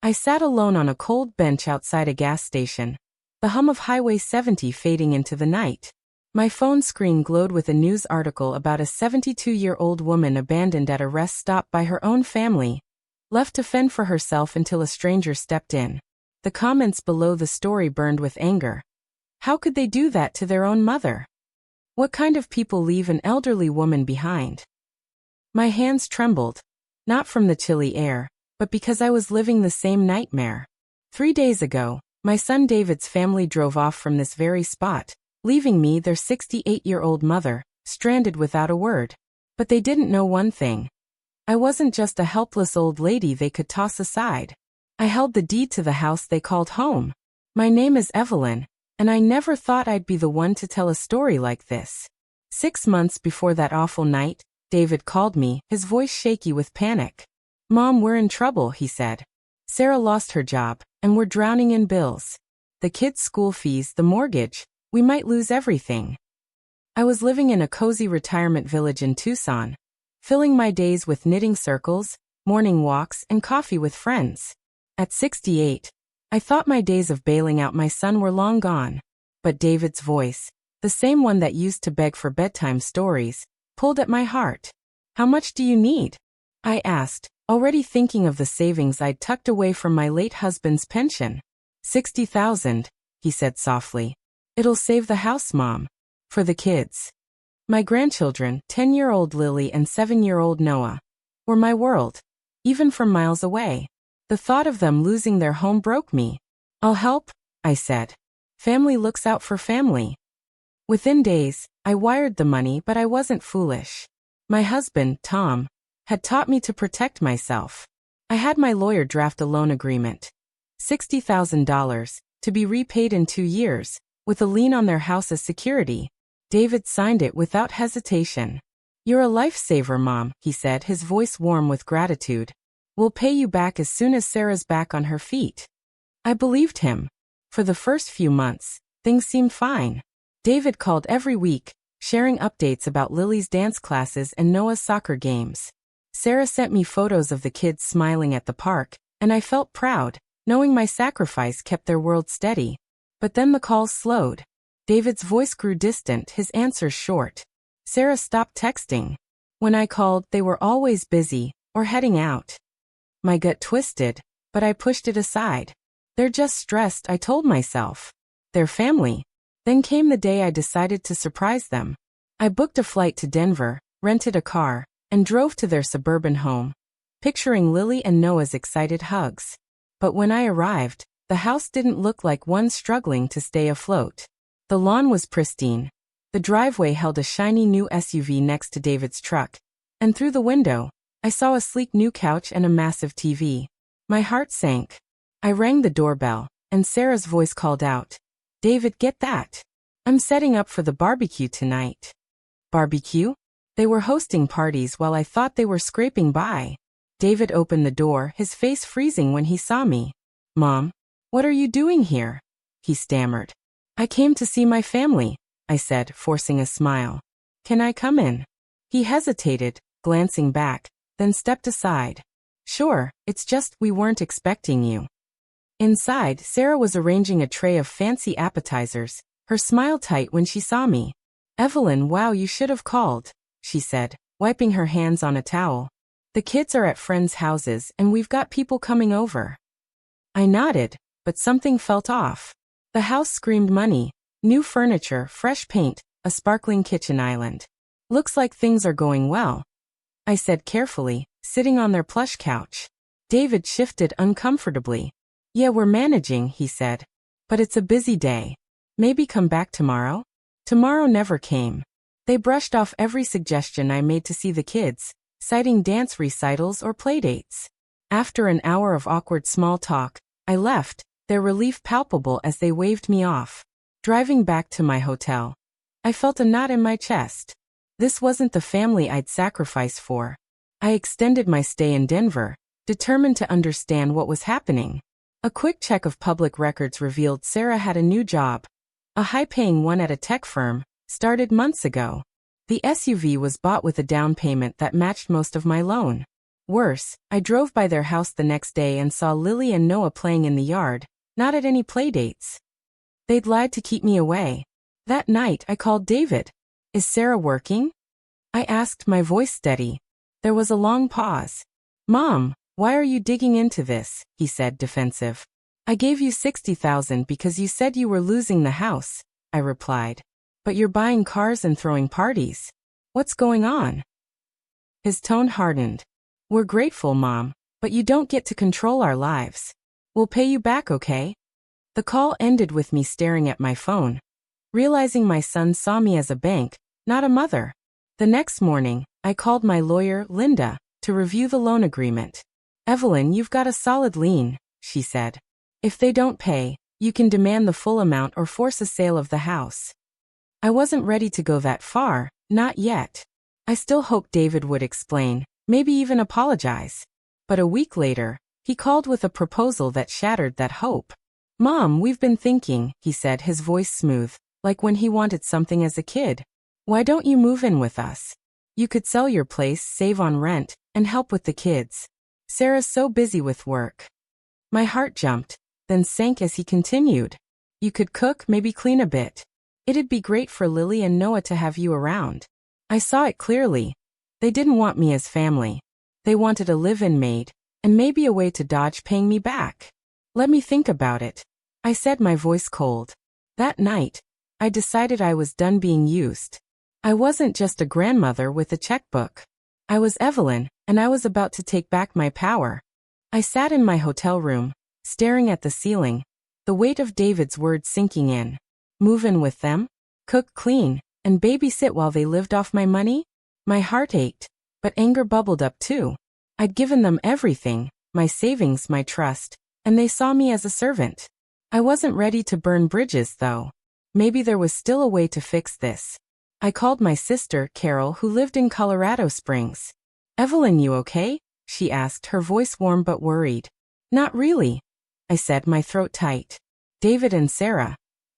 I sat alone on a cold bench outside a gas station, the hum of Highway 70 fading into the night. My phone screen glowed with a news article about a 72-year-old woman abandoned at a rest stop by her own family, left to fend for herself until a stranger stepped in. The comments below the story burned with anger. How could they do that to their own mother? What kind of people leave an elderly woman behind? My hands trembled, not from the chilly air, but because I was living the same nightmare. 3 days ago, my son David's family drove off from this very spot, leaving me, their 68-year-old mother, stranded without a word. But they didn't know one thing. I wasn't just a helpless old lady they could toss aside. I held the deed to the house they called home. My name is Evelyn, and I never thought I'd be the one to tell a story like this. 6 months before that awful night, David called me, his voice shaky with panic. "Mom, we're in trouble," he said. "Sarah lost her job, and we're drowning in bills. The kids' school fees, the mortgage, we might lose everything." I was living in a cozy retirement village in Tucson, filling my days with knitting circles, morning walks, and coffee with friends. At 68, I thought my days of bailing out my son were long gone. But David's voice, the same one that used to beg for bedtime stories, pulled at my heart. "How much do you need?" I asked, already thinking of the savings I'd tucked away from my late husband's pension. "$60,000, he said softly. "It'll save the house, Mom. For the kids." My grandchildren, 10-year-old Lily and 7-year-old Noah, were my world, even from miles away. The thought of them losing their home broke me. "I'll help," I said. "Family looks out for family." Within days, I wired the money, but I wasn't foolish. My husband, Tom, had taught me to protect myself. I had my lawyer draft a loan agreement. $60,000, to be repaid in 2 years, with a lien on their house as security. David signed it without hesitation. "You're a lifesaver, Mom," he said, his voice warm with gratitude. "We'll pay you back as soon as Sarah's back on her feet." I believed him. For the first few months, things seemed fine. David called every week, sharing updates about Lily's dance classes and Noah's soccer games. Sarah sent me photos of the kids smiling at the park, and I felt proud, knowing my sacrifice kept their world steady. But then the calls slowed. David's voice grew distant, his answers short. Sarah stopped texting. When I called, they were always busy, or heading out. My gut twisted, but I pushed it aside. "They're just stressed," I told myself. "They're family." Then came the day I decided to surprise them. I booked a flight to Denver, rented a car, and drove to their suburban home, picturing Lily and Noah's excited hugs. But when I arrived, the house didn't look like one struggling to stay afloat. The lawn was pristine. The driveway held a shiny new SUV next to David's truck, and through the window, I saw a sleek new couch and a massive TV. My heart sank. I rang the doorbell, and Sarah's voice called out, "David, get that. I'm setting up for the barbecue tonight." Barbecue? They were hosting parties while I thought they were scraping by. David opened the door, his face freezing when he saw me. "Mom, what are you doing here?" he stammered. "I came to see my family," I said, forcing a smile. "Can I come in?" He hesitated, glancing back, then stepped aside. "Sure, it's just we weren't expecting you." Inside, Sarah was arranging a tray of fancy appetizers, her smile tight when she saw me. "Evelyn, wow, you should have called," she said, wiping her hands on a towel. "The kids are at friends' houses and we've got people coming over." I nodded, but something felt off. The house screamed money, new furniture, fresh paint, a sparkling kitchen island. "Looks like things are going well," I said carefully, sitting on their plush couch. David shifted uncomfortably. "Yeah, we're managing," he said. "But it's a busy day. Maybe come back tomorrow?" Tomorrow never came. They brushed off every suggestion I made to see the kids, citing dance recitals or playdates. After an hour of awkward small talk, I left, their relief palpable as they waved me off. Driving back to my hotel, I felt a knot in my chest. This wasn't the family I'd sacrificed for. I extended my stay in Denver, determined to understand what was happening. A quick check of public records revealed Sarah had a new job, a high-paying one at a tech firm, started months ago. The SUV was bought with a down payment that matched most of my loan. Worse, I drove by their house the next day and saw Lily and Noah playing in the yard, not at any playdates. They'd lied to keep me away. That night, I called David. Is Sarah working? I asked, my voice steady. There was a long pause. Mom, why are you digging into this? He said, defensive. I gave you $60,000 because you said you were losing the house, I replied. But you're buying cars and throwing parties. What's going on? His tone hardened. We're grateful, Mom, but you don't get to control our lives. We'll pay you back, okay? The call ended with me staring at my phone, realizing my son saw me as a bank, not a mother. The next morning, I called my lawyer, Linda, to review the loan agreement. Evelyn, you've got a solid lien, she said. If they don't pay, you can demand the full amount or force a sale of the house. I wasn't ready to go that far, not yet. I still hoped David would explain, maybe even apologize. But a week later, he called with a proposal that shattered that hope. Mom, we've been thinking, he said, his voice smooth, like when he wanted something as a kid. Why don't you move in with us? You could sell your place, save on rent, and help with the kids. Sarah's so busy with work. My heart jumped, then sank as he continued. You could cook, maybe clean a bit. It'd be great for Lily and Noah to have you around. I saw it clearly. They didn't want me as family. They wanted a live-in maid, and maybe a way to dodge paying me back. Let me think about it, I said, my voice cold. That night, I decided I was done being used. I wasn't just a grandmother with a checkbook. I was Evelyn, and I was about to take back my power. I sat in my hotel room, staring at the ceiling, the weight of David's words sinking in. Move in with them? Cook, clean, and babysit while they lived off my money? My heart ached, but anger bubbled up too. I'd given them everything, my savings, my trust, and they saw me as a servant. I wasn't ready to burn bridges, though. Maybe there was still a way to fix this. I called my sister, Carol, who lived in Colorado Springs. Evelyn, you okay? She asked, her voice warm but worried. Not really, I said, my throat tight. David and Sarah.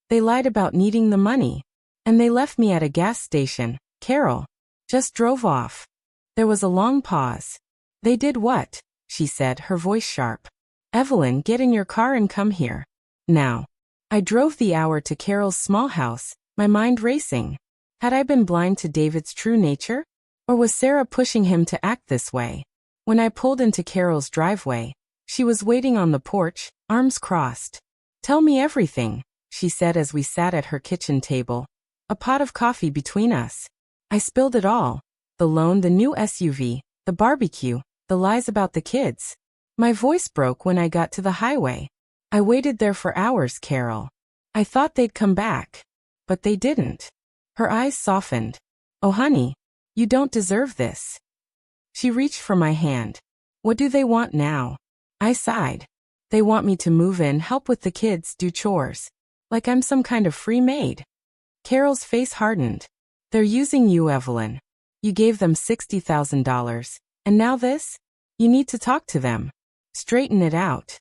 They lied about needing the money. And they left me at a gas station. Carol just drove off. There was a long pause. They did what? She said, her voice sharp. Evelyn, get in your car and come here. Now. I drove the hour to Carol's small house, my mind racing. Had I been blind to David's true nature? Or was Sarah pushing him to act this way? When I pulled into Carol's driveway, she was waiting on the porch, arms crossed. Tell me everything, she said as we sat at her kitchen table, a pot of coffee between us. I spilled it all. The loan, the new SUV, the barbecue, the lies about the kids. My voice broke when I got to the highway. I waited there for hours, Carol. I thought they'd come back. But they didn't. Her eyes softened. Oh, honey, you don't deserve this. She reached for my hand. What do they want now? I sighed. They want me to move in, help with the kids, do chores. Like I'm some kind of free maid. Carol's face hardened. They're using you, Evelyn. You gave them $60,000. And now this? You need to talk to them. Straighten it out.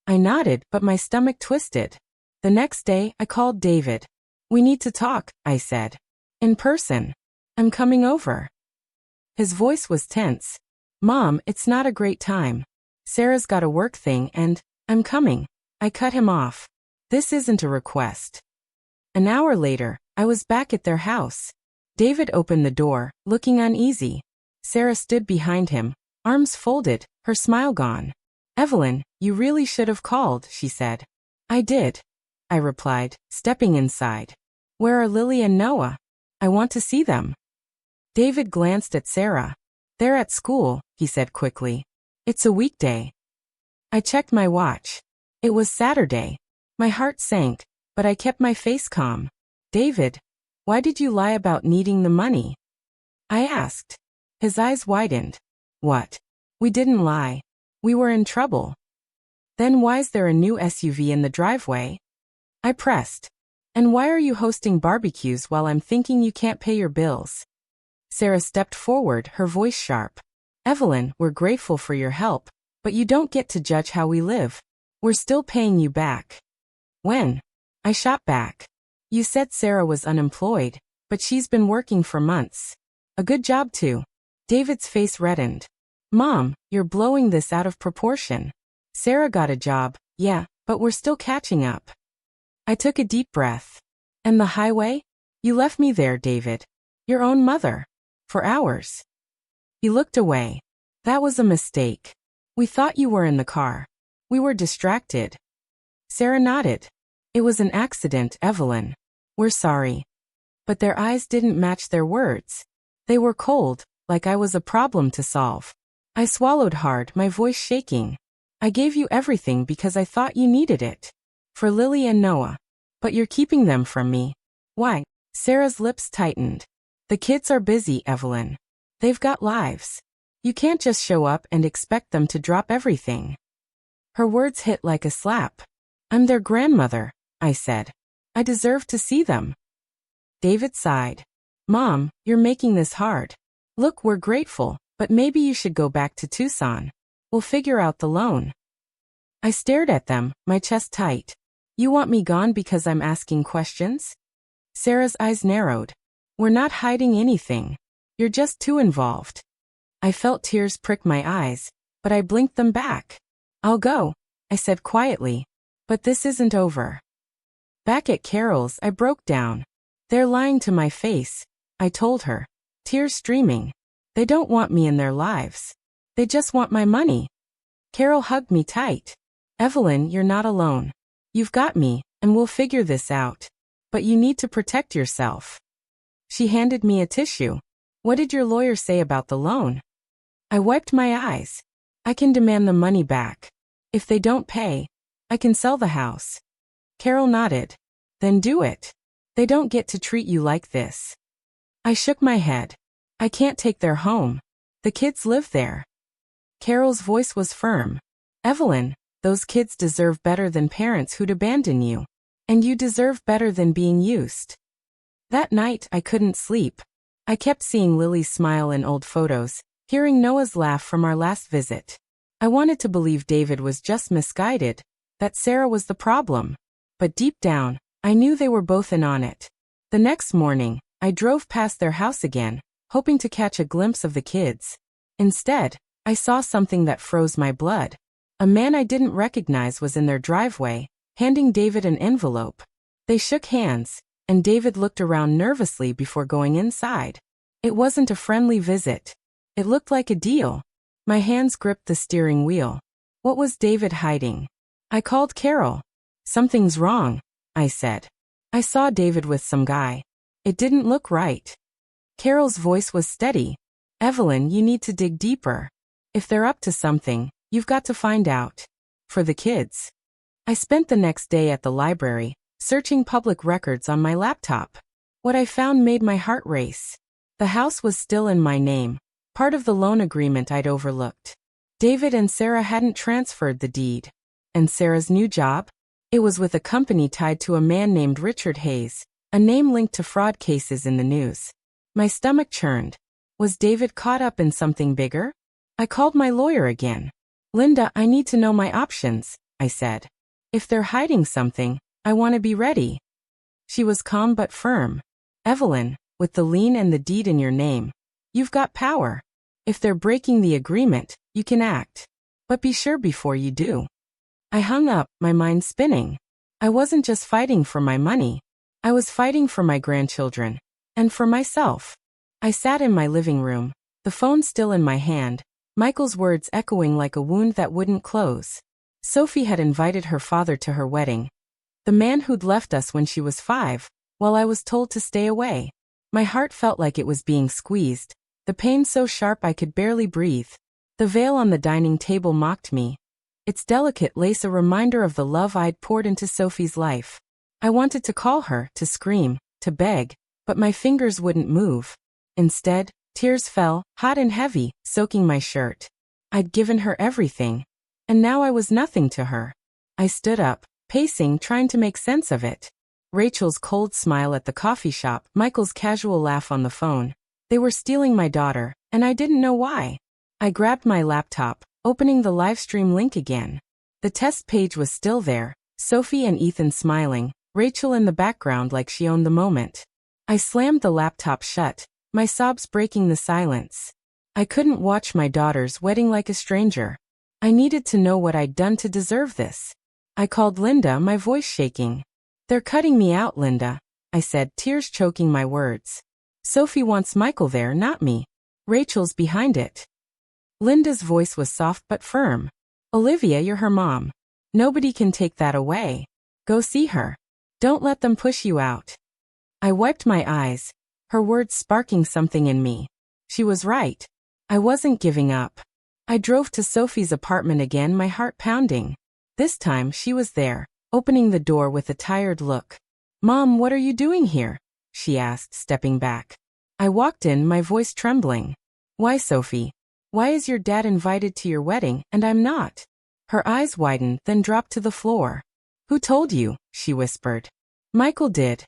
I nodded, but my stomach twisted. The next day, I called David. We need to talk, I said. In person. I'm coming over. His voice was tense. Mom, it's not a great time. Sarah's got a work thing and, I'm coming. I cut him off. This isn't a request. An hour later, I was back at their house. David opened the door, looking uneasy. Sarah stood behind him, arms folded, her smile gone. Evelyn, you really should have called, she said. I did, I replied, stepping inside. Where are Lily and Noah? I want to see them. David glanced at Sarah. They're at school, he said quickly. It's a weekday. I checked my watch. It was Saturday. My heart sank, but I kept my face calm. David, why did you lie about needing the money? I asked. His eyes widened. What? We didn't lie. We were in trouble. Then why's there a new SUV in the driveway? I pressed. And why are you hosting barbecues while I'm thinking you can't pay your bills? Sarah stepped forward, her voice sharp. Evelyn, we're grateful for your help, but you don't get to judge how we live. We're still paying you back. When? I shot back. You said Sarah was unemployed, but she's been working for months. A good job too. David's face reddened. Mom, you're blowing this out of proportion. Sarah got a job, yeah, but we're still catching up. I took a deep breath. And the highway? You left me there, David. Your own mother. For hours. He looked away. That was a mistake. We thought you were in the car. We were distracted. Sarah nodded. It was an accident, Evelyn. We're sorry. But their eyes didn't match their words. They were cold, like I was a problem to solve. I swallowed hard, my voice shaking. I gave you everything because I thought you needed it. For Lily and Noah. But you're keeping them from me. Why? Sarah's lips tightened. The kids are busy, Evelyn. They've got lives. You can't just show up and expect them to drop everything. Her words hit like a slap. I'm their grandmother, I said. I deserve to see them. David sighed. Mom, you're making this hard. Look, we're grateful, but maybe you should go back to Tucson. We'll figure out the loan. I stared at them, my chest tight. You want me gone because I'm asking questions? Sarah's eyes narrowed. We're not hiding anything. You're just too involved. I felt tears prick my eyes, but I blinked them back. I'll go, I said quietly. But this isn't over. Back at Carol's, I broke down. They're lying to my face, I told her, tears streaming. They don't want me in their lives. They just want my money. Carol hugged me tight. Evelyn, you're not alone. You've got me, and we'll figure this out. But you need to protect yourself. She handed me a tissue. What did your lawyer say about the loan? I wiped my eyes. I can demand the money back. If they don't pay, I can sell the house. Carol nodded. Then do it. They don't get to treat you like this. I shook my head. I can't take their home. The kids live there. Carol's voice was firm. Evelyn, those kids deserve better than parents who'd abandon you. And you deserve better than being used. That night I couldn't sleep. I kept seeing Lily's smile in old photos, hearing Noah's laugh from our last visit. I wanted to believe David was just misguided, that Sarah was the problem. But deep down, I knew they were both in on it. The next morning, I drove past their house again, hoping to catch a glimpse of the kids. Instead, I saw something that froze my blood. A man I didn't recognize was in their driveway, handing David an envelope. They shook hands, and David looked around nervously before going inside. It wasn't a friendly visit. It looked like a deal. My hands gripped the steering wheel. What was David hiding? I called Carol. Something's wrong, I said. I saw David with some guy. It didn't look right. Carol's voice was steady. Evelyn, you need to dig deeper. If they're up to something, you've got to find out. For the kids. I spent the next day at the library, searching public records on my laptop. What I found made my heart race. The house was still in my name, part of the loan agreement I'd overlooked. David and Sarah hadn't transferred the deed. And Sarah's new job? It was with a company tied to a man named Richard Hayes, a name linked to fraud cases in the news. My stomach churned. Was David caught up in something bigger? I called my lawyer again. Linda, I need to know my options, I said. If they're hiding something, I want to be ready. She was calm but firm. Evelyn, with the lien and the deed in your name, you've got power. If they're breaking the agreement, you can act. But be sure before you do. I hung up, my mind spinning. I wasn't just fighting for my money. I was fighting for my grandchildren. And for myself. I sat in my living room, the phone still in my hand, Michael's words echoing like a wound that wouldn't close. Sophie had invited her father to her wedding. The man who'd left us when she was 5, while I was told to stay away. My heart felt like it was being squeezed, the pain so sharp I could barely breathe. The veil on the dining table mocked me. Its delicate lace a reminder of the love I'd poured into Sophie's life. I wanted to call her, to scream, to beg, but my fingers wouldn't move. Instead, tears fell, hot and heavy, soaking my shirt. I'd given her everything. And now I was nothing to her. I stood up, pacing, trying to make sense of it. Rachel's cold smile at the coffee shop, Michael's casual laugh on the phone. They were stealing my daughter, and I didn't know why. I grabbed my laptop, opening the livestream link again. The test page was still there, Sophie and Ethan smiling, Rachel in the background like she owned the moment. I slammed the laptop shut, my sobs breaking the silence. I couldn't watch my daughter's wedding like a stranger. I needed to know what I'd done to deserve this. I called Linda, my voice shaking. "They're cutting me out, Linda," I said, tears choking my words. "Sophie wants Michael there, not me. Rachel's behind it." Linda's voice was soft but firm. "Olivia, you're her mom. Nobody can take that away. Go see her. Don't let them push you out." I wiped my eyes, her words sparking something in me. She was right. I wasn't giving up. I drove to Sophie's apartment again, my heart pounding. This time she was there, opening the door with a tired look. "Mom, what are you doing here?" she asked, stepping back. I walked in, my voice trembling. "Why, Sophie? Why is your dad invited to your wedding and I'm not?" Her eyes widened, then dropped to the floor. "Who told you?" she whispered. "Michael did,"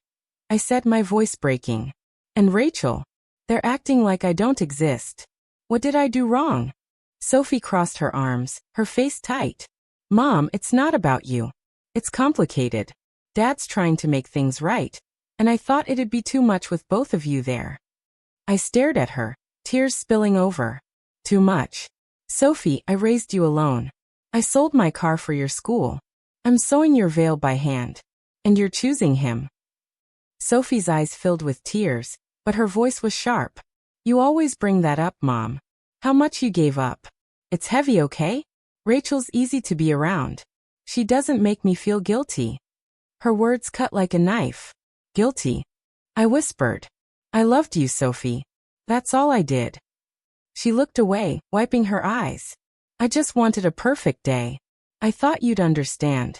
I said, my voice breaking. "And Rachel. They're acting like I don't exist. What did I do wrong?" Sophie crossed her arms, her face tight. "Mom, it's not about you. It's complicated. Dad's trying to make things right, and I thought it'd be too much with both of you there." I stared at her, tears spilling over. "Too much? Sophie, I raised you alone. I sold my car for your school. I'm sewing your veil by hand. And you're choosing him." Sophie's eyes filled with tears, but her voice was sharp. "You always bring that up, Mom. How much you gave up. It's heavy, okay? Rachel's easy to be around. She doesn't make me feel guilty." Her words cut like a knife. "Guilty?" I whispered. "I loved you, Sophie. That's all I did." She looked away, wiping her eyes. "I just wanted a perfect day. I thought you'd understand."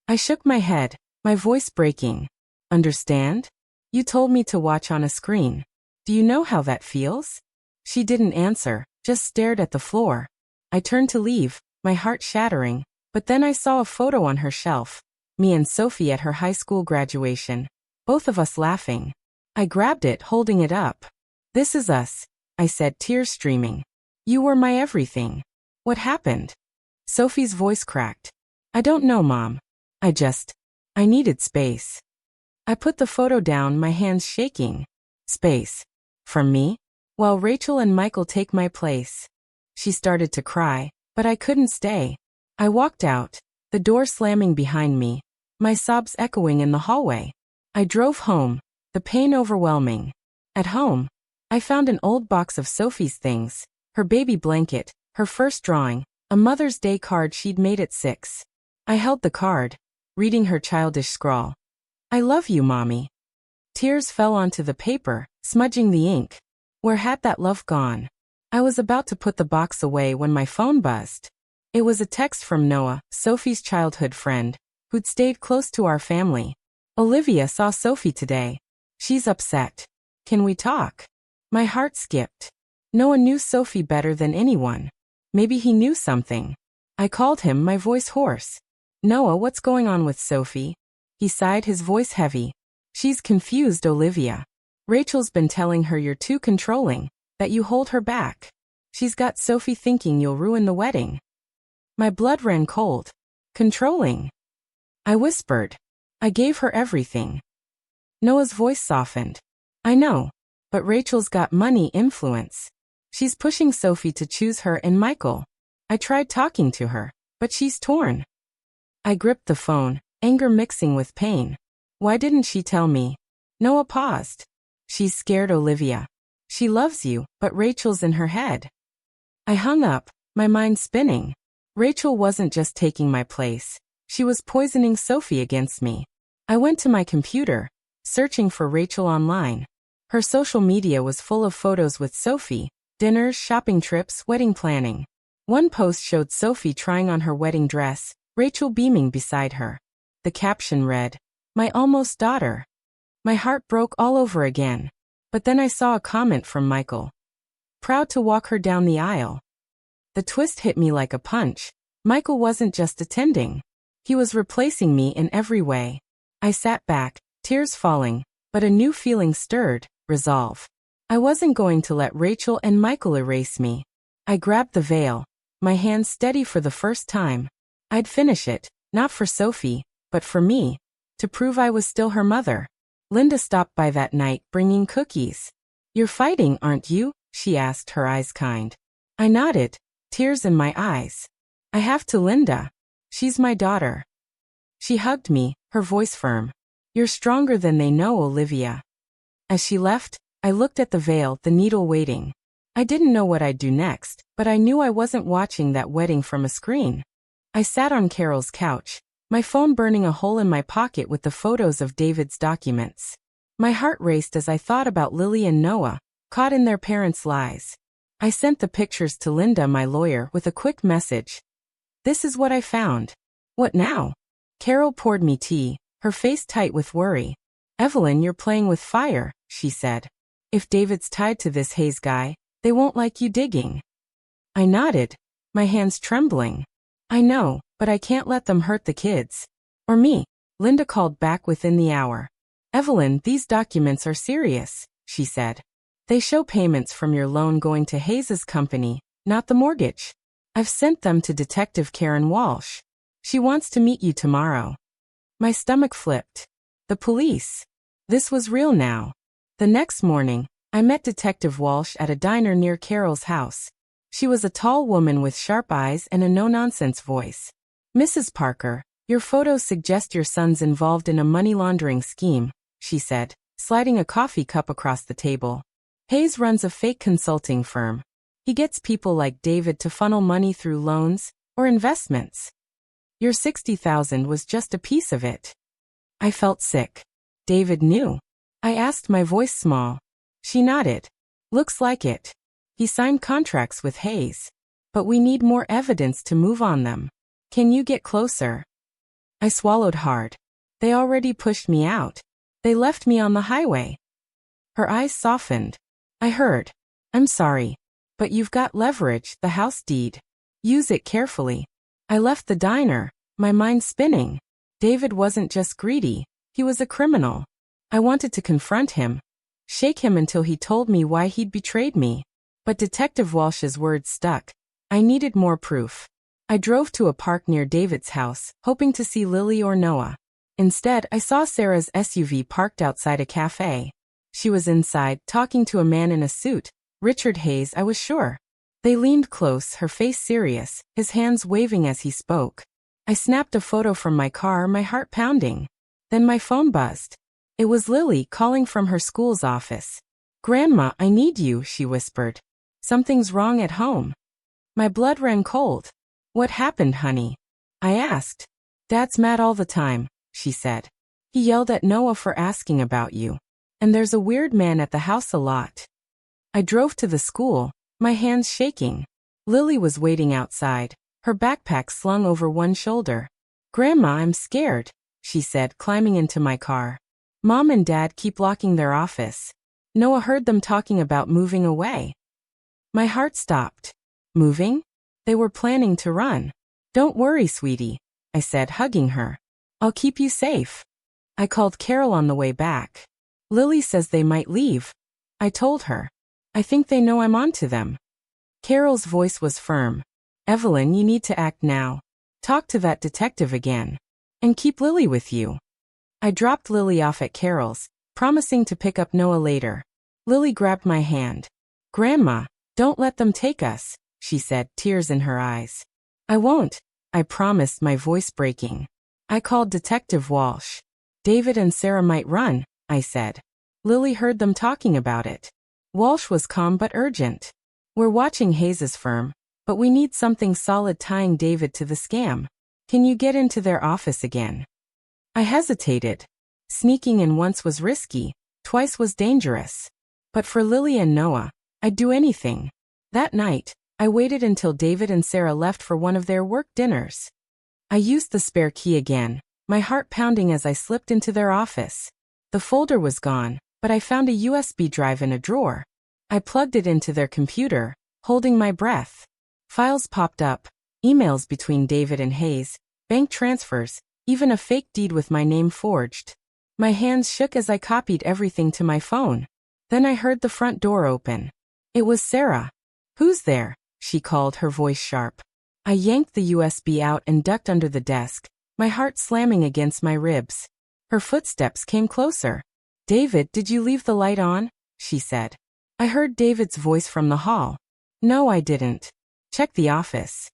I shook my head, my voice breaking. "Understand? You told me to watch on a screen. Do you know how that feels?" She didn't answer, just stared at the floor. I turned to leave, my heart shattering, but then I saw a photo on her shelf. Me and Sophie at her high school graduation. Both of us laughing. I grabbed it, holding it up. "This is us," I said, tears streaming. "You were my everything. What happened?" Sophie's voice cracked. "I don't know, Mom. I needed space." I put the photo down, my hands shaking. "Space? From me? While Rachel and Michael take my place." She started to cry, but I couldn't stay. I walked out, the door slamming behind me, my sobs echoing in the hallway. I drove home, the pain overwhelming. At home, I found an old box of Sophie's things, her baby blanket, her first drawing, a Mother's Day card she'd made at 6. I held the card, reading her childish scrawl. "I love you, Mommy." Tears fell onto the paper, smudging the ink. Where had that love gone? I was about to put the box away when my phone buzzed. It was a text from Noah, Sophie's childhood friend, who'd stayed close to our family. "Olivia saw Sophie today. She's upset. Can we talk?" My heart skipped. Noah knew Sophie better than anyone. Maybe he knew something. I called him, my voice hoarse. "Noah, what's going on with Sophie?" He sighed, his voice heavy. "She's confused, Olivia. Rachel's been telling her you're too controlling, that you hold her back. She's got Sophie thinking you'll ruin the wedding." My blood ran cold. "Controlling?" I whispered. "I gave her everything." Noah's voice softened. "I know, but Rachel's got money, influence. She's pushing Sophie to choose her and Michael. I tried talking to her, but she's torn." I gripped the phone, anger mixing with pain. "Why didn't she tell me?" Noah paused. "She's scared, Olivia. She loves you, but Rachel's in her head." I hung up, my mind spinning. Rachel wasn't just taking my place. She was poisoning Sophie against me. I went to my computer, searching for Rachel online. Her social media was full of photos with Sophie, dinners, shopping trips, wedding planning. One post showed Sophie trying on her wedding dress, Rachel beaming beside her. The caption read, "My almost daughter." My heart broke all over again. But then I saw a comment from Michael. "Proud to walk her down the aisle." The twist hit me like a punch. Michael wasn't just attending. He was replacing me in every way. I sat back, tears falling, but a new feeling stirred, resolve. I wasn't going to let Rachel and Michael erase me. I grabbed the veil, my hands steady for the first time. I'd finish it, not for Sophie, but for me, to prove I was still her mother. Linda stopped by that night, bringing cookies. "You're fighting, aren't you?" she asked, her eyes kind. I nodded, tears in my eyes. I have to Linda. She's my daughter. She hugged me, her voice firm. You're stronger than they know, Olivia. As she left, I looked at the veil, the needle waiting. I didn't know what I'd do next, but I knew I wasn't watching that wedding from a screen. I sat on Carol's couch, my phone burning a hole in my pocket with the photos of David's documents. My heart raced as I thought about Lily and Noah, caught in their parents' lies. I sent the pictures to Linda, my lawyer, with a quick message. This is what I found. What now? Carol poured me tea, her face tight with worry. Evelyn, you're playing with fire, she said. If David's tied to this Hayes guy, they won't like you digging. I nodded, my hands trembling. I know, but I can't let them hurt the kids. Or me. Linda called back within the hour. Evelyn, these documents are serious, she said. They show payments from your loan going to Hayes's company, not the mortgage. I've sent them to Detective Karen Walsh. She wants to meet you tomorrow. My stomach flipped. The police. This was real now. The next morning, I met Detective Walsh at a diner near Carol's house. She was a tall woman with sharp eyes and a no-nonsense voice. Mrs. Parker, your photos suggest your son's involved in a money laundering scheme, she said, sliding a coffee cup across the table. Hayes runs a fake consulting firm. He gets people like David to funnel money through loans or investments. Your $60,000 was just a piece of it. I felt sick. David knew. I asked, my voice small. She nodded. Looks like it. He signed contracts with Hayes. But we need more evidence to move on them. Can you get closer? I swallowed hard. They already pushed me out. They left me on the highway. Her eyes softened. I heard. I'm sorry. But you've got leverage, the house deed. Use it carefully. I left the diner, my mind spinning. David wasn't just greedy. He was a criminal. I wanted to confront him. Shake him until he told me why he'd betrayed me. But Detective Walsh's words stuck. I needed more proof. I drove to a park near David's house, hoping to see Lily or Noah. Instead, I saw Sarah's SUV parked outside a cafe. She was inside, talking to a man in a suit. Richard Hayes, I was sure. They leaned close, her face serious, his hands waving as he spoke. I snapped a photo from my car, my heart pounding. Then my phone buzzed. It was Lily calling from her school's office. Grandma, I need you, she whispered. Something's wrong at home. My blood ran cold. What happened, honey? I asked. Dad's mad all the time, she said. He yelled at Noah for asking about you. And there's a weird man at the house a lot. I drove to the school, my hands shaking. Lily was waiting outside, her backpack slung over one shoulder. Grandma, I'm scared, she said, climbing into my car. Mom and Dad keep locking their office. Noah heard them talking about moving away. My heart stopped. Moving? They were planning to run. Don't worry, sweetie, I said, hugging her. I'll keep you safe. I called Carol on the way back. Lily says they might leave. I told her. I think they know I'm onto them. Carol's voice was firm. Evelyn, you need to act now. Talk to that detective again. And keep Lily with you. I dropped Lily off at Carol's, promising to pick up Noah later. Lily grabbed my hand. Grandma, don't let them take us, she said, tears in her eyes. I won't, I promised, my voice breaking. I called Detective Walsh. David and Sarah might run, I said. Lily heard them talking about it. Walsh was calm but urgent. We're watching Hayes's firm, but we need something solid tying David to the scam. Can you get into their office again? I hesitated. Sneaking in once was risky, twice was dangerous. But for Lily and Noah, I'd do anything. That night, I waited until David and Sarah left for one of their work dinners. I used the spare key again, my heart pounding as I slipped into their office. The folder was gone, but I found a USB drive in a drawer. I plugged it into their computer, holding my breath. Files popped up, emails between David and Hayes, bank transfers, even a fake deed with my name forged. My hands shook as I copied everything to my phone. Then I heard the front door open. It was Sarah. Who's there? She called, her voice sharp. I yanked the USB out and ducked under the desk, my heart slamming against my ribs. Her footsteps came closer. David, did you leave the light on? She said. I heard David's voice from the hall. No, I didn't. Check the office.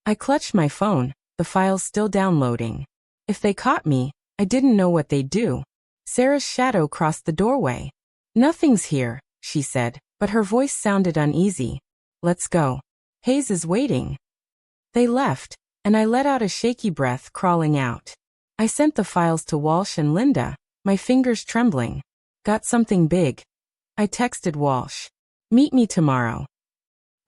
I clutched my phone, the files still downloading. If they caught me, I didn't know what they'd do. Sarah's shadow crossed the doorway. Nothing's here, she said, but her voice sounded uneasy. Let's go. Hayes is waiting. They left, and I let out a shaky breath crawling out. I sent the files to Walsh and Linda, my fingers trembling. Got something big. I texted Walsh. Meet me tomorrow.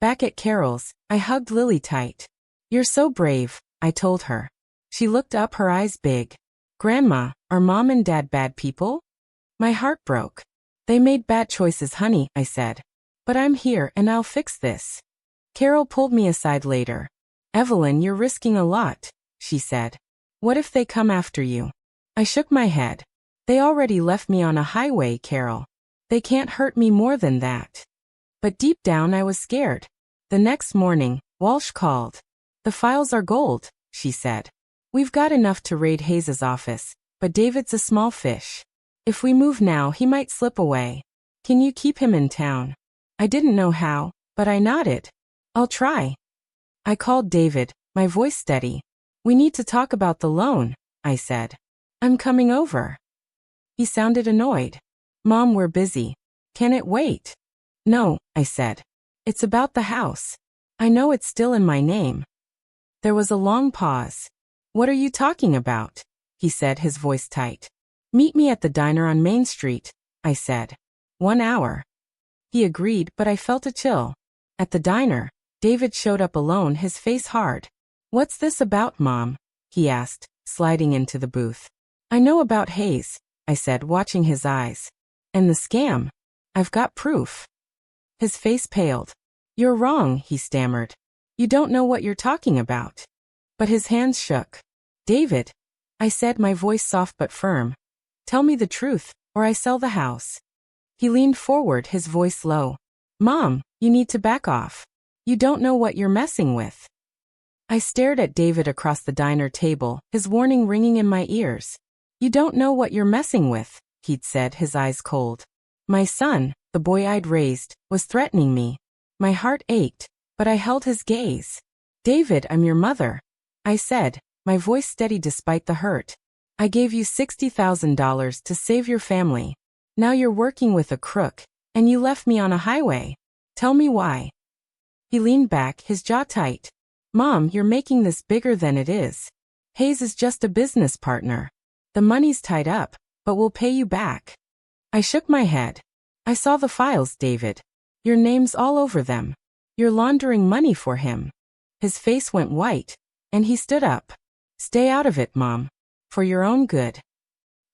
Back at Carol's, I hugged Lily tight. You're so brave, I told her. She looked up, her eyes big. Grandma, are Mom and Dad bad people? My heart broke. They made bad choices, honey, I said. But I'm here and I'll fix this. Carol pulled me aside later. Evelyn, you're risking a lot, she said. What if they come after you? I shook my head. They already left me on a highway, Carol. They can't hurt me more than that. But deep down I was scared. The next morning, Walsh called. The files are gold, she said. We've got enough to raid Hayes's office, but David's a small fish. If we move now, he might slip away. Can you keep him in town? I didn't know how, but I nodded. I'll try. I called David, my voice steady. We need to talk about the loan, I said. I'm coming over. He sounded annoyed. Mom, we're busy. Can it wait? No, I said. It's about the house. I know it's still in my name. There was a long pause. What are you talking about? He said, his voice tight. Meet me at the diner on Main Street, I said. 1 hour. He agreed, but I felt a chill. At the diner, David showed up alone, his face hard. What's this about, Mom? He asked, sliding into the booth. I know about Hayes, I said, watching his eyes. And the scam. I've got proof. His face paled. You're wrong, he stammered. You don't know what you're talking about. But his hands shook. David, I said, my voice soft but firm. Tell me the truth, or I sell the house. He leaned forward, his voice low. Mom, you need to back off. You don't know what you're messing with. I stared at David across the diner table, his warning ringing in my ears. You don't know what you're messing with, he'd said, his eyes cold. My son, the boy I'd raised, was threatening me. My heart ached, but I held his gaze. David, I'm your mother, I said, my voice steady despite the hurt. I gave you $60,000 to save your family. Now you're working with a crook, and you left me on a highway. Tell me why. He leaned back, his jaw tight. Mom, you're making this bigger than it is. Hayes is just a business partner. The money's tied up, but we'll pay you back. I shook my head. I saw the files, David. Your name's all over them. You're laundering money for him. His face went white, and he stood up. Stay out of it, Mom. For your own good.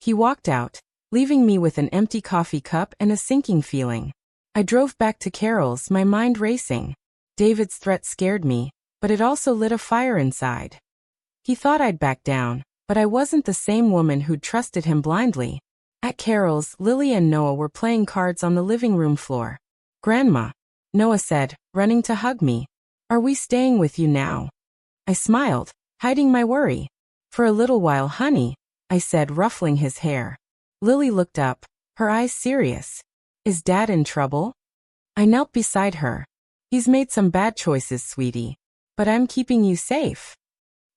He walked out, leaving me with an empty coffee cup and a sinking feeling. I drove back to Carol's, my mind racing. David's threat scared me, but it also lit a fire inside. He thought I'd back down, but I wasn't the same woman who'd trusted him blindly. At Carol's, Lily and Noah were playing cards on the living room floor. Grandma, Noah said, running to hug me. Are we staying with you now? I smiled, hiding my worry. For a little while, honey, I said, ruffling his hair. Lily looked up, her eyes serious. Is Dad in trouble? I knelt beside her. He's made some bad choices, sweetie. But I'm keeping you safe.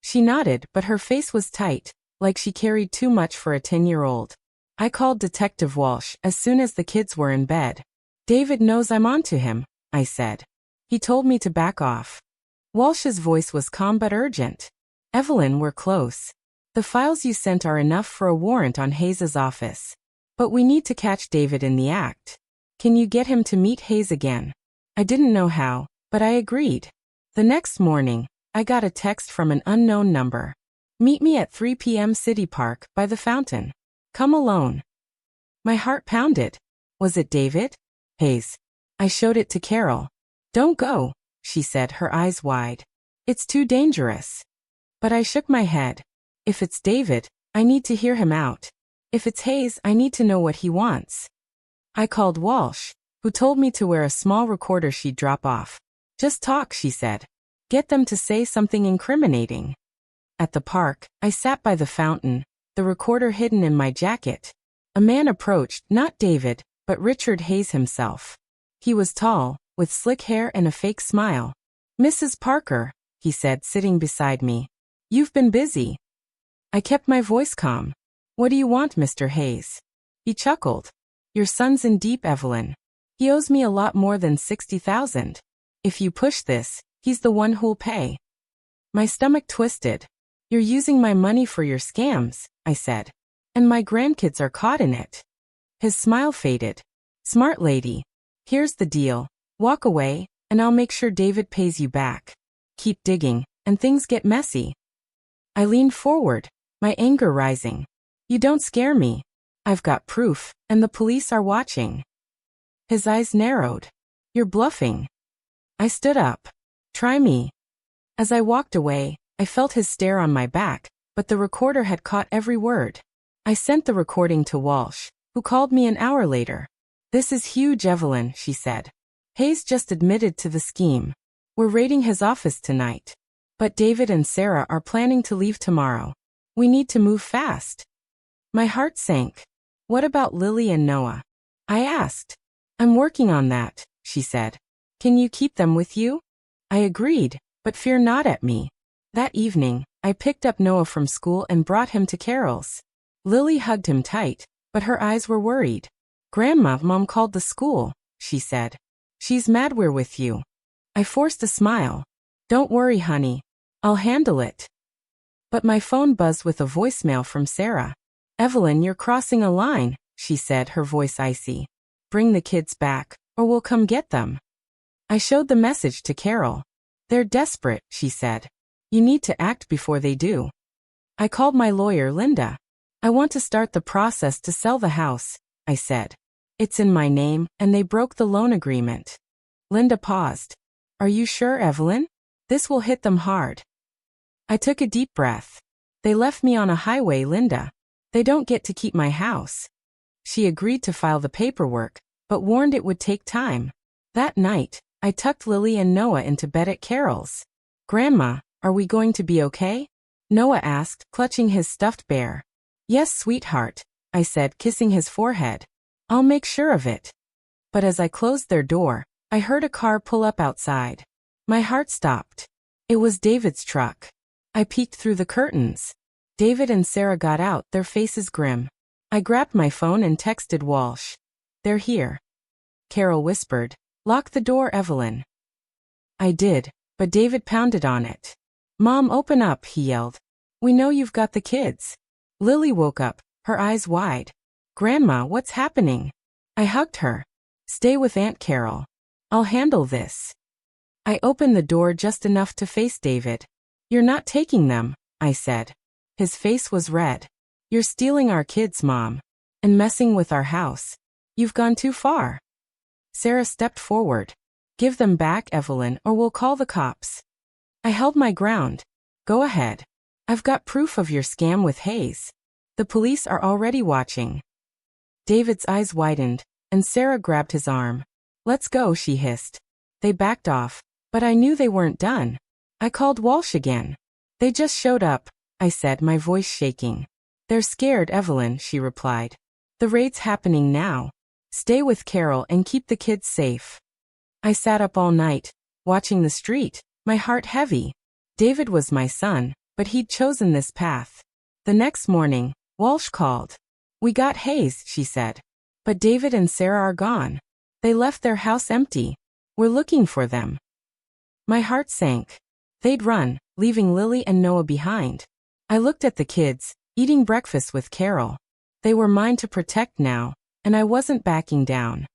She nodded, but her face was tight, like she carried too much for a 10-year-old. I called Detective Walsh as soon as the kids were in bed. David knows I'm onto him, I said. He told me to back off. Walsh's voice was calm but urgent. Evelyn, we're close. The files you sent are enough for a warrant on Hayes's office. But we need to catch David in the act. Can you get him to meet Hayes again? I didn't know how, but I agreed. The next morning, I got a text from an unknown number. Meet me at 3 p.m. City Park, by the fountain. Come alone. My heart pounded. Was it David? Hayes. I showed it to Carol. Don't go, she said, her eyes wide. It's too dangerous. But I shook my head. If it's David, I need to hear him out. If it's Hayes, I need to know what he wants. I called Walsh, who told me to wear a small recorder she'd drop off. Just talk, she said. Get them to say something incriminating. At the park, I sat by the fountain, the recorder hidden in my jacket. A man approached, not David, but Richard Hayes himself. He was tall, with slick hair and a fake smile. "Mrs. Parker," he said, sitting beside me. "You've been busy." I kept my voice calm. "What do you want, Mr. Hayes?" He chuckled. "Your son's in deep, Evelyn. He owes me a lot more than 60,000. If you push this, he's the one who'll pay." My stomach twisted. "You're using my money for your scams," I said. "And my grandkids are caught in it." His smile faded. "Smart lady. Here's the deal. Walk away, and I'll make sure David pays you back. Keep digging, and things get messy." I leaned forward, my anger rising. "You don't scare me. I've got proof, and the police are watching." His eyes narrowed. "You're bluffing." I stood up. "Try me." As I walked away, I felt his stare on my back, but the recorder had caught every word. I sent the recording to Walsh, who called me an hour later. "This is huge, Evelyn," she said. "Hayes just admitted to the scheme. We're raiding his office tonight. But David and Sarah are planning to leave tomorrow. We need to move fast." My heart sank. "What about Lily and Noah?" I asked. "I'm working on that," she said. "Can you keep them with you?" I agreed, but fear not at me. That evening, I picked up Noah from school and brought him to Carol's. Lily hugged him tight, but her eyes were worried. Mom called the school," she said. "She's mad we're with you." I forced a smile. "Don't worry, honey. I'll handle it." But my phone buzzed with a voicemail from Sarah. "Evelyn, you're crossing a line," she said, her voice icy. "Bring the kids back, or we'll come get them." I showed the message to Carol. "They're desperate," she said. "You need to act before they do." I called my lawyer, Linda. "I want to start the process to sell the house," I said. "It's in my name, and they broke the loan agreement." Linda paused. "Are you sure, Evelyn? This will hit them hard." I took a deep breath. "They left me on a highway, Linda. They don't get to keep my house." She agreed to file the paperwork, but warned it would take time. That night, I tucked Lily and Noah into bed at Carol's. "Grandma, are we going to be okay?" Noah asked, clutching his stuffed bear. "Yes, sweetheart," I said, kissing his forehead. "I'll make sure of it." But as I closed their door, I heard a car pull up outside. My heart stopped. It was David's truck. I peeked through the curtains. David and Sarah got out, their faces grim. I grabbed my phone and texted Walsh. "They're here." Carol whispered, "Lock the door, Evelyn." I did, but David pounded on it. "Mom, open up," he yelled. "We know you've got the kids." Lily woke up, her eyes wide. "Grandma, what's happening?" I hugged her. "Stay with Aunt Carol. I'll handle this." I opened the door just enough to face David. "You're not taking them," I said. His face was red. "You're stealing our kids, Mom. And messing with our house. You've gone too far." Sarah stepped forward. "Give them back, Evelyn, or we'll call the cops." I held my ground. "Go ahead. I've got proof of your scam with Hayes. The police are already watching." David's eyes widened, and Sarah grabbed his arm. "Let's go," she hissed. They backed off, but I knew they weren't done. I called Walsh again. "They just showed up," I said, my voice shaking. "They're scared, Evelyn," she replied. "The raid's happening now. Stay with Carol and keep the kids safe." I sat up all night, watching the street, my heart heavy. David was my son, but he'd chosen this path. The next morning, Walsh called. "We got Hayes," she said. "But David and Sarah are gone. They left their house empty. We're looking for them." My heart sank. They'd run, leaving Lily and Noah behind. I looked at the kids, eating breakfast with Carol. They were mine to protect now, and I wasn't backing down.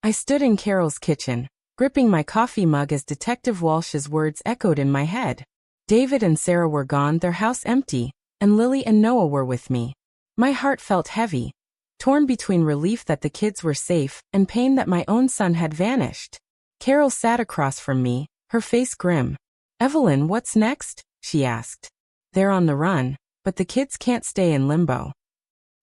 I stood in Carol's kitchen, gripping my coffee mug as Detective Walsh's words echoed in my head. David and Sarah were gone, their house empty, and Lily and Noah were with me. My heart felt heavy, torn between relief that the kids were safe and pain that my own son had vanished. Carol sat across from me, her face grim. "Evelyn, what's next?" she asked. "They're on the run, but the kids can't stay in limbo."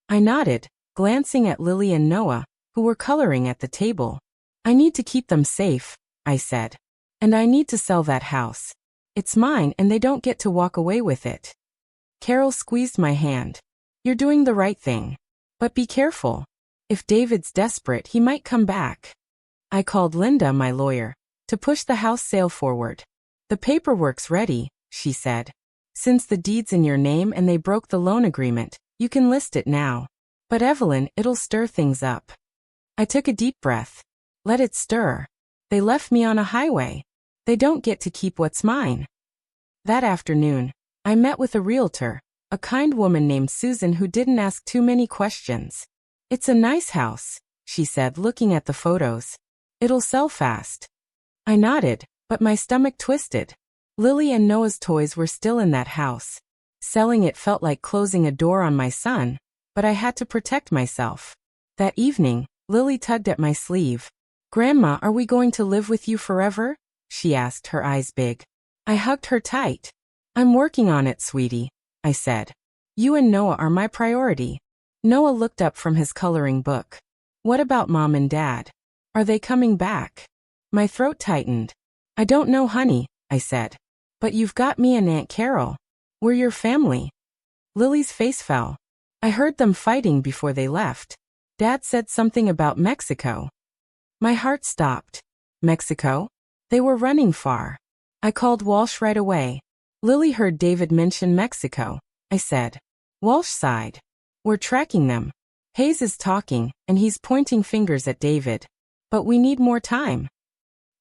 I nodded, glancing at Lily and Noah, who were coloring at the table. "I need to keep them safe," I said. "And I need to sell that house. It's mine and they don't get to walk away with it." Carol squeezed my hand. "You're doing the right thing. But be careful. If David's desperate, he might come back." I called Linda, my lawyer, to push the house sale forward. The paperwork's ready, she said. Since the deed's in your name and they broke the loan agreement, you can list it now. But Evelyn, it'll stir things up. I took a deep breath. Let it stir. They left me on a highway. They don't get to keep what's mine. That afternoon, I met with a realtor, a kind woman named Susan who didn't ask too many questions. It's a nice house, she said, looking at the photos. It'll sell fast. I nodded, but my stomach twisted. Lily and Noah's toys were still in that house. Selling it felt like closing a door on my son, but I had to protect myself. That evening, Lily tugged at my sleeve. Grandma, are we going to live with you forever? She asked, her eyes big. I hugged her tight. I'm working on it, sweetie, I said. You and Noah are my priority. Noah looked up from his coloring book. What about Mom and Dad? Are they coming back? My throat tightened. I don't know, honey, I said. But you've got me and Aunt Carol. We're your family. Lily's face fell. I heard them fighting before they left. Dad said something about Mexico. My heart stopped. Mexico? They were running far. I called Walsh right away. Lily heard David mention Mexico, I said. Walsh sighed. We're tracking them. Hayes is talking, and he's pointing fingers at David. But we need more time.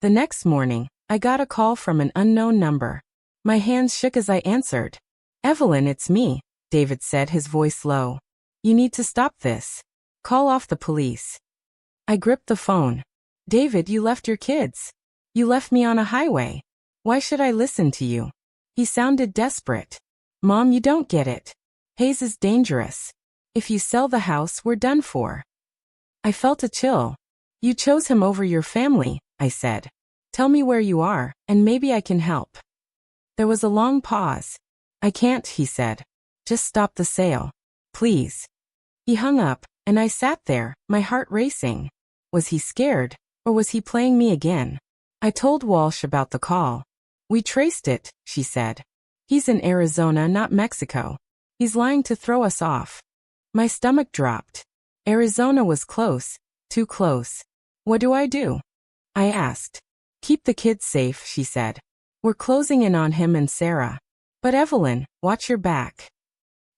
The next morning, I got a call from an unknown number. My hands shook as I answered. Evelyn, it's me, David said, his voice low. You need to stop this. Call off the police. I gripped the phone. David, you left your kids. You left me on a highway. Why should I listen to you? He sounded desperate. Mom, you don't get it. Hayes is dangerous. If you sell the house, we're done for. I felt a chill. You chose him over your family, I said. Tell me where you are, and maybe I can help. There was a long pause. I can't, he said. Just stop the sale. Please. He hung up, and I sat there, my heart racing. Was he scared, or was he playing me again? I told Walsh about the call. We traced it, she said. He's in Arizona, not Mexico. He's lying to throw us off. My stomach dropped. Arizona was close, too close. What do I do? I asked. Keep the kids safe, she said. We're closing in on him and Sarah. But Evelyn, watch your back.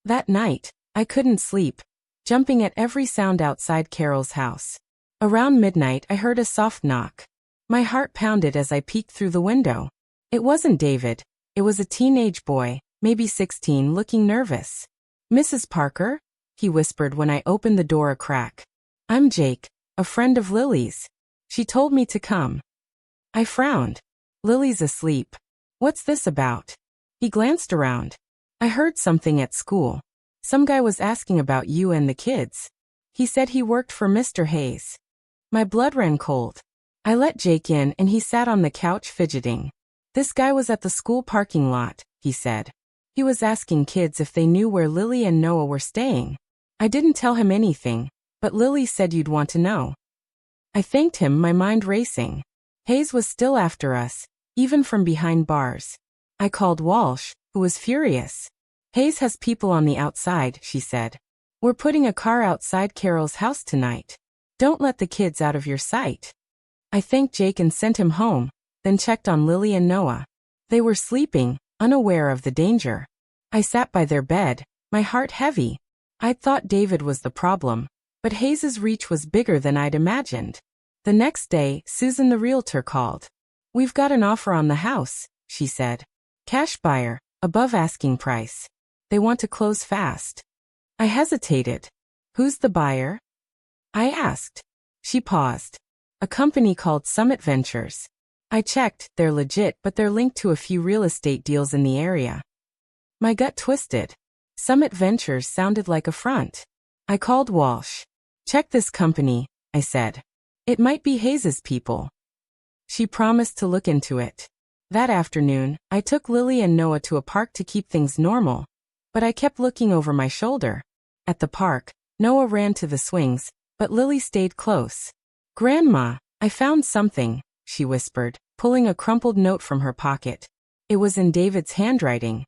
That night, I couldn't sleep, jumping at every sound outside Carol's house. Around midnight, I heard a soft knock. My heart pounded as I peeked through the window. It wasn't David. It was a teenage boy, maybe 16, looking nervous. Mrs. Parker? He whispered when I opened the door a crack. I'm Jake, a friend of Lily's. She told me to come. I frowned. Lily's asleep. What's this about? He glanced around. I heard something at school. Some guy was asking about you and the kids. He said he worked for Mr. Hayes. My blood ran cold. I let Jake in and he sat on the couch fidgeting. This guy was at the school parking lot, he said. He was asking kids if they knew where Lily and Noah were staying. I didn't tell him anything, but Lily said you'd want to know. I thanked him, my mind racing. Hayes was still after us, even from behind bars. I called Walsh, who was furious. Hayes has people on the outside, she said. We're putting a car outside Carol's house tonight. Don't let the kids out of your sight. I thanked Jake and sent him home, then checked on Lily and Noah. They were sleeping, unaware of the danger. I sat by their bed, my heart heavy. I'd thought David was the problem, but Hayes's reach was bigger than I'd imagined. The next day, Susan the realtor called. We've got an offer on the house, she said. Cash buyer, above asking price. They want to close fast. I hesitated. Who's the buyer? I asked. She paused. A company called Summit Ventures. I checked, they're legit, but they're linked to a few real estate deals in the area. My gut twisted. Summit Ventures sounded like a front. I called Walsh. Check this company, I said. It might be Hayes's people. She promised to look into it. That afternoon, I took Lily and Noah to a park to keep things normal, but I kept looking over my shoulder. At the park, Noah ran to the swings, but Lily stayed close. Grandma, I found something, she whispered, pulling a crumpled note from her pocket. It was in David's handwriting.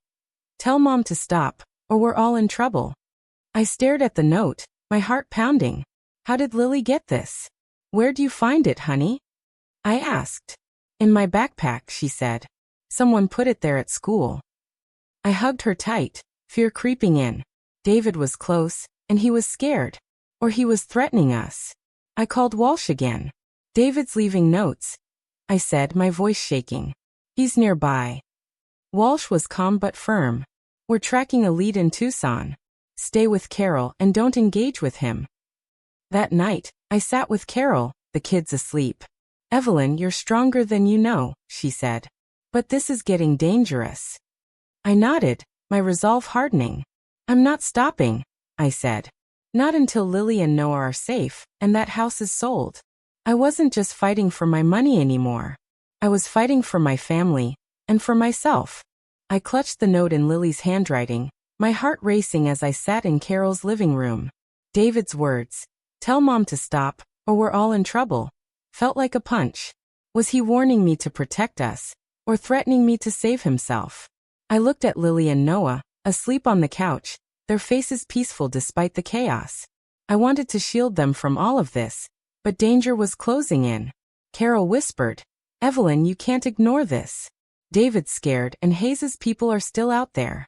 Tell Mom to stop, or we're all in trouble. I stared at the note, my heart pounding. How did Lily get this? Where'd you find it, honey? I asked. In my backpack, she said. Someone put it there at school. I hugged her tight, fear creeping in. David was close, and he was scared. Or he was threatening us. I called Walsh again. David's leaving notes, I said, my voice shaking. He's nearby. Walsh was calm but firm. We're tracking a lead in Tucson. Stay with Carol and don't engage with him. That night, I sat with Carol, the kids asleep. Evelyn, you're stronger than you know, she said. But this is getting dangerous. I nodded, my resolve hardening. I'm not stopping, I said. Not until Lily and Noah are safe, and that house is sold. I wasn't just fighting for my money anymore. I was fighting for my family, and for myself. I clutched the note in Lily's handwriting, my heart racing as I sat in Carol's living room. David's words, "Tell Mom to stop, or we're all in trouble," felt like a punch. Was he warning me to protect us, or threatening me to save himself? I looked at Lily and Noah, asleep on the couch, their faces peaceful despite the chaos. I wanted to shield them from all of this, but danger was closing in. Carol whispered, "Evelyn, you can't ignore this. David's scared and Hayes's people are still out there."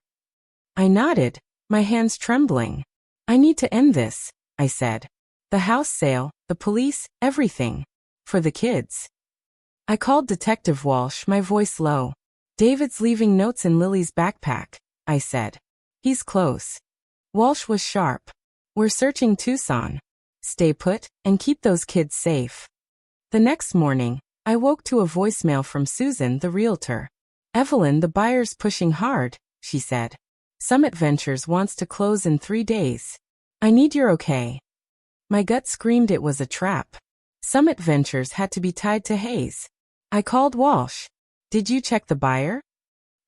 I nodded, my hands trembling. "I need to end this," I said. "The house sale, the police, everything. For the kids." I called Detective Walsh, my voice low. "David's leaving notes in Lily's backpack," I said. "He's close." Walsh was sharp. "We're searching Tucson. Stay put, and keep those kids safe." The next morning, I woke to a voicemail from Susan, the realtor. "Evelyn, the buyer's pushing hard," she said. "Summit Ventures wants to close in 3 days. I need your okay." My gut screamed it was a trap. Summit Ventures had to be tied to Hayes. I called Walsh. "Did you check the buyer?"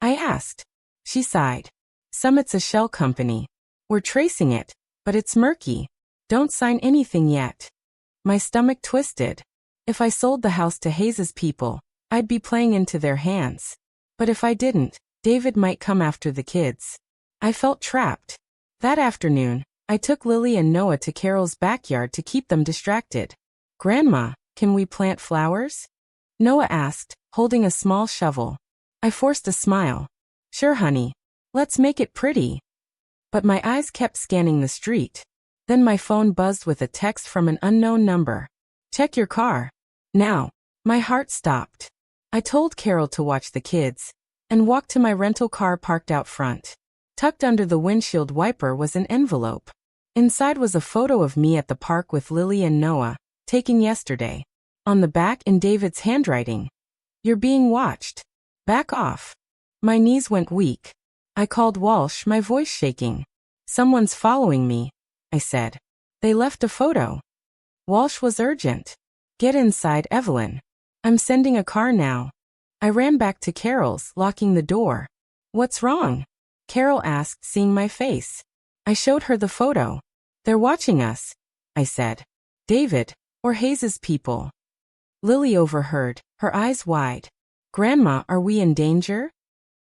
I asked. She sighed. "Summit's a shell company. We're tracing it, but it's murky. Don't sign anything yet." My stomach twisted. If I sold the house to Hayes's people, I'd be playing into their hands. But if I didn't, David might come after the kids. I felt trapped. That afternoon, I took Lily and Noah to Carol's backyard to keep them distracted. "Grandma, can we plant flowers?" Noah asked, holding a small shovel. I forced a smile. "Sure, honey. Let's make it pretty." But my eyes kept scanning the street. Then my phone buzzed with a text from an unknown number. "Check your car. Now." My heart stopped. I told Carol to watch the kids, and walked to my rental car parked out front. Tucked under the windshield wiper was an envelope. Inside was a photo of me at the park with Lily and Noah, taken yesterday. On the back in David's handwriting, "You're being watched. Back off." My knees went weak. I called Walsh, my voice shaking. "Someone's following me," I said. "They left a photo." Walsh was urgent. "Get inside, Evelyn. I'm sending a car now." I ran back to Carol's, locking the door. "What's wrong?" Carol asked, seeing my face. I showed her the photo. "They're watching us," I said. "David, or Hayes's people." Lily overheard, her eyes wide. "Grandma, are we in danger?"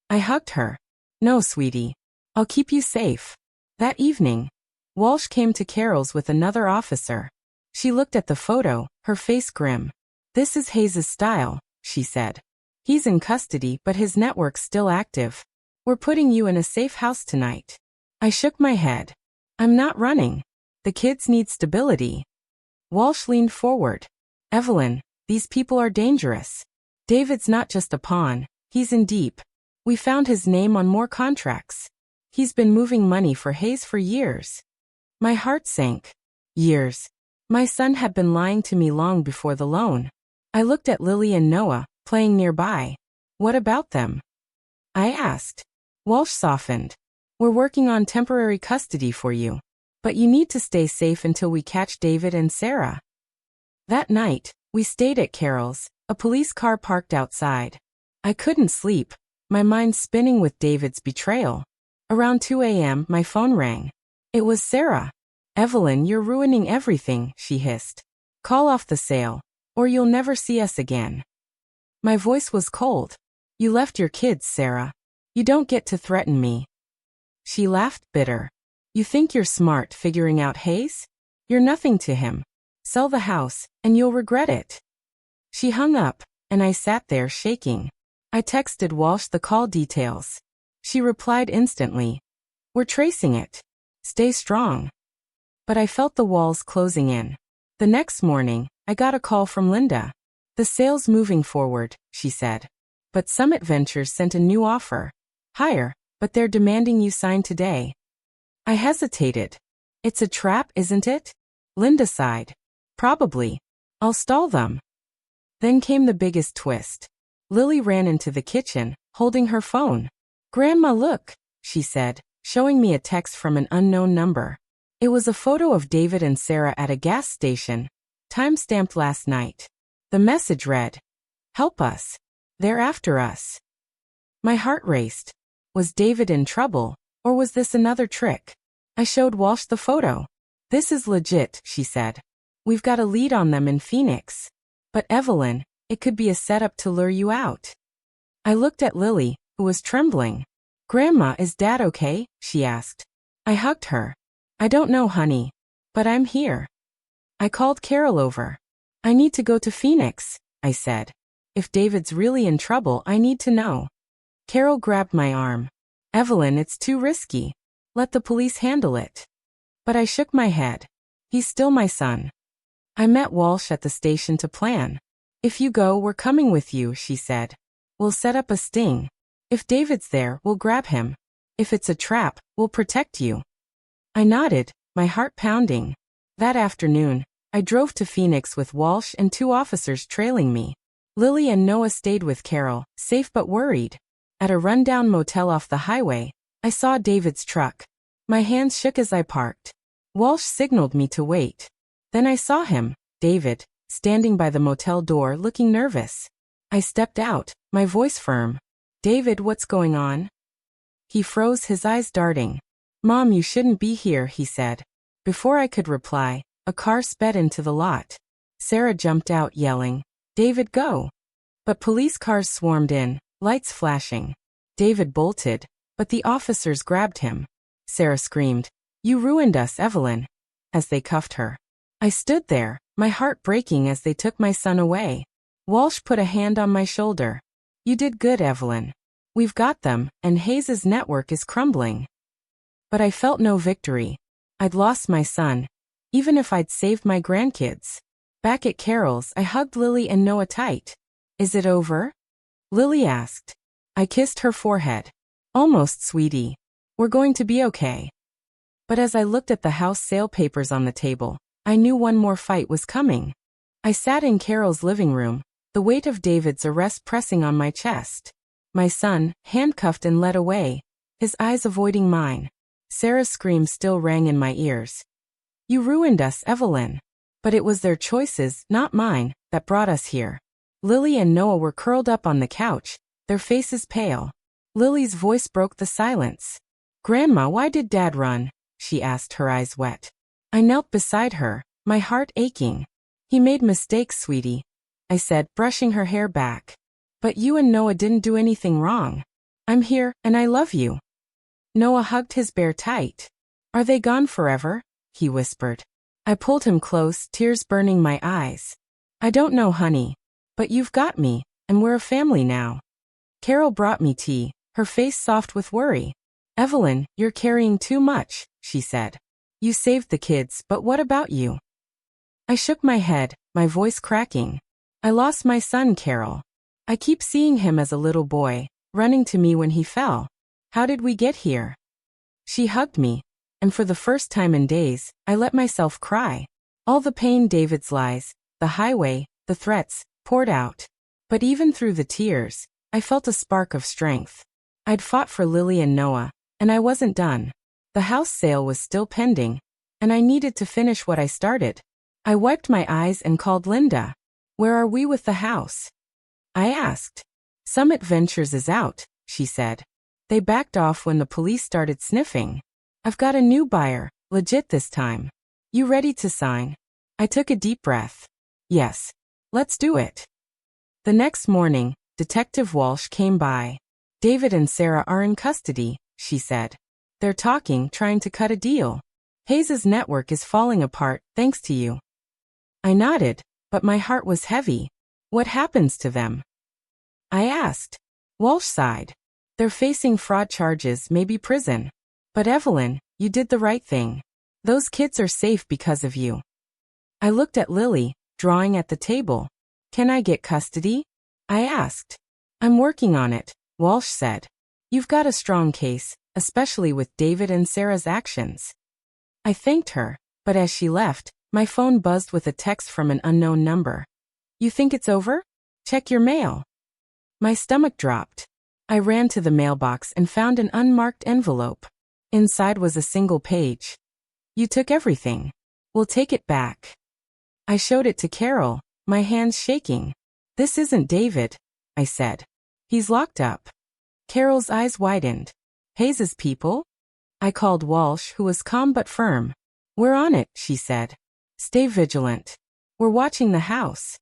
I hugged her. "No, sweetie. I'll keep you safe." That evening, Walsh came to Carol's with another officer. She looked at the photo, her face grim. "This is Hayes's style," she said. "He's in custody, but his network's still active. We're putting you in a safe house tonight." I shook my head. "I'm not running. The kids need stability." Walsh leaned forward. "Evelyn, these people are dangerous. David's not just a pawn, he's in deep. We found his name on more contracts. He's been moving money for Hayes for years." My heart sank. Years. My son had been lying to me long before the loan. I looked at Lily and Noah, playing nearby. "What about them?" I asked. Walsh softened. "We're working on temporary custody for you. But you need to stay safe until we catch David and Sarah." That night, we stayed at Carol's, a police car parked outside. I couldn't sleep, my mind spinning with David's betrayal. Around 2 a.m., my phone rang. It was Sarah. "Evelyn, you're ruining everything," she hissed. "Call off the sale, or you'll never see us again." My voice was cold. "You left your kids, Sarah. You don't get to threaten me." She laughed, bitter. "You think you're smart figuring out Hayes? You're nothing to him. Sell the house, and you'll regret it." She hung up, and I sat there shaking. I texted Walsh the call details. She replied instantly. We're tracing it. Stay strong. But I felt the walls closing in. The next morning, I got a call from Linda. The sale's moving forward, she said. But Summit Ventures sent a new offer. Higher, but they're demanding you sign today. I hesitated. It's a trap, isn't it? Linda sighed. Probably. I'll stall them. Then came the biggest twist. Lily ran into the kitchen, holding her phone. Grandma, look, she said, showing me a text from an unknown number. It was a photo of David and Sarah at a gas station, time-stamped last night. The message read, "Help us. They're after us." My heart raced. Was David in trouble, or was this another trick? I showed Walsh the photo. This is legit, she said. We've got a lead on them in Phoenix. But Evelyn, it could be a setup to lure you out. I looked at Lily, who was trembling. Grandma, is Dad okay? She asked. I hugged her. I don't know, honey. But I'm here. I called Carol over. I need to go to Phoenix, I said. If David's really in trouble, I need to know. Carol grabbed my arm. Evelyn, it's too risky. Let the police handle it. But I shook my head. He's still my son. I met Walsh at the station to plan. If you go, we're coming with you, she said. We'll set up a sting. If David's there, we'll grab him. If it's a trap, we'll protect you. I nodded, my heart pounding. That afternoon, I drove to Phoenix with Walsh and 2 officers trailing me. Lily and Noah stayed with Carol, safe but worried. At a rundown motel off the highway, I saw David's truck. My hands shook as I parked. Walsh signaled me to wait. Then I saw him, David, standing by the motel door looking nervous. I stepped out, my voice firm. David, what's going on? He froze, his eyes darting. Mom, you shouldn't be here, he said. Before I could reply, a car sped into the lot. Sarah jumped out, yelling, David, go! But police cars swarmed in, lights flashing. David bolted, but the officers grabbed him. Sarah screamed, You ruined us, Evelyn, as they cuffed her. I stood there, my heart breaking as they took my son away. Walsh put a hand on my shoulder. You did good, Evelyn. We've got them, and Hayes's network is crumbling. But I felt no victory. I'd lost my son, even if I'd saved my grandkids. Back at Carol's, I hugged Lily and Noah tight. Is it over? Lily asked. I kissed her forehead. Almost, sweetie. We're going to be okay. But as I looked at the house sale papers on the table, I knew one more fight was coming. I sat in Carol's living room, the weight of David's arrest pressing on my chest. My son, handcuffed and led away, his eyes avoiding mine. Sarah's scream still rang in my ears. You ruined us, Evelyn. But it was their choices, not mine, that brought us here. Lily and Noah were curled up on the couch, their faces pale. Lily's voice broke the silence. Grandma, why did Dad run? She asked, her eyes wet. I knelt beside her, my heart aching. He made mistakes, sweetie, I said, brushing her hair back. But you and Noah didn't do anything wrong. I'm here, and I love you. Noah hugged his bear tight. Are they gone forever? He whispered. I pulled him close, tears burning my eyes. I don't know, honey. But you've got me, and we're a family now. Carol brought me tea, her face soft with worry. Evelyn, you're carrying too much, she said. You saved the kids, but what about you? I shook my head, my voice cracking. I lost my son, Carol. I keep seeing him as a little boy, running to me when he fell. How did we get here? She hugged me, and for the first time in days, I let myself cry. All the pain, David's lies, the highway, the threats, poured out. But even through the tears, I felt a spark of strength. I'd fought for Lily and Noah, and I wasn't done. The house sale was still pending, and I needed to finish what I started. I wiped my eyes and called Linda. Where are we with the house? I asked. Summit Ventures is out, she said. They backed off when the police started sniffing. I've got a new buyer, legit this time. You ready to sign? I took a deep breath. Yes. Let's do it. The next morning, Detective Walsh came by. David and Sarah are in custody, she said. They're talking, trying to cut a deal. Hayes's network is falling apart, thanks to you. I nodded, but my heart was heavy. What happens to them? I asked. Walsh sighed. They're facing fraud charges, maybe prison. But Evelyn, you did the right thing. Those kids are safe because of you. I looked at Lily, drawing at the table. Can I get custody? I asked. I'm working on it, Walsh said. You've got a strong case, especially with David and Sarah's actions. I thanked her, but as she left, my phone buzzed with a text from an unknown number. You think it's over? Check your mail. My stomach dropped. I ran to the mailbox and found an unmarked envelope. Inside was a single page. You took everything. We'll take it back. I showed it to Carol, my hands shaking. This isn't David, I said. He's locked up. Carol's eyes widened. Hayes's people? I called Walsh, who was calm but firm. We're on it, she said. Stay vigilant. We're watching the house.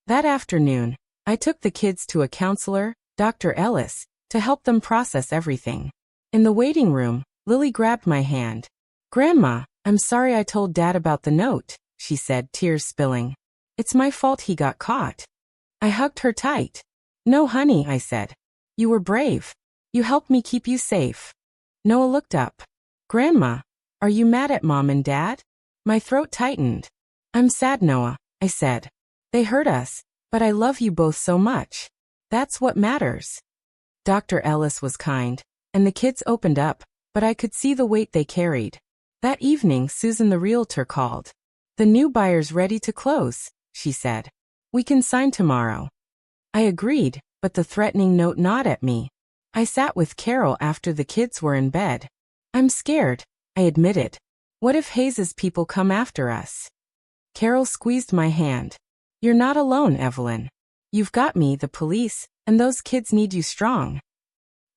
That afternoon, I took the kids to a counselor, Dr. Ellis, to help them process everything. In the waiting room, Lily grabbed my hand. Grandma, I'm sorry I told Dad about the note, she said, tears spilling. It's my fault he got caught. I hugged her tight. No, honey, I said. You were brave. You helped me keep you safe. Noah looked up. Grandma, are you mad at Mom and Dad? My throat tightened. I'm sad, Noah, I said. They hurt us, but I love you both so much. That's what matters. Dr. Ellis was kind, and the kids opened up, but I could see the weight they carried. That evening, Susan the realtor called. The new buyer's ready to close, she said. We can sign tomorrow. I agreed, but the threatening note gnawed at me. I sat with Carol after the kids were in bed. I'm scared, I admitted. What if Hayes's people come after us? Carol squeezed my hand. You're not alone, Evelyn. You've got me, the police, and those kids need you strong.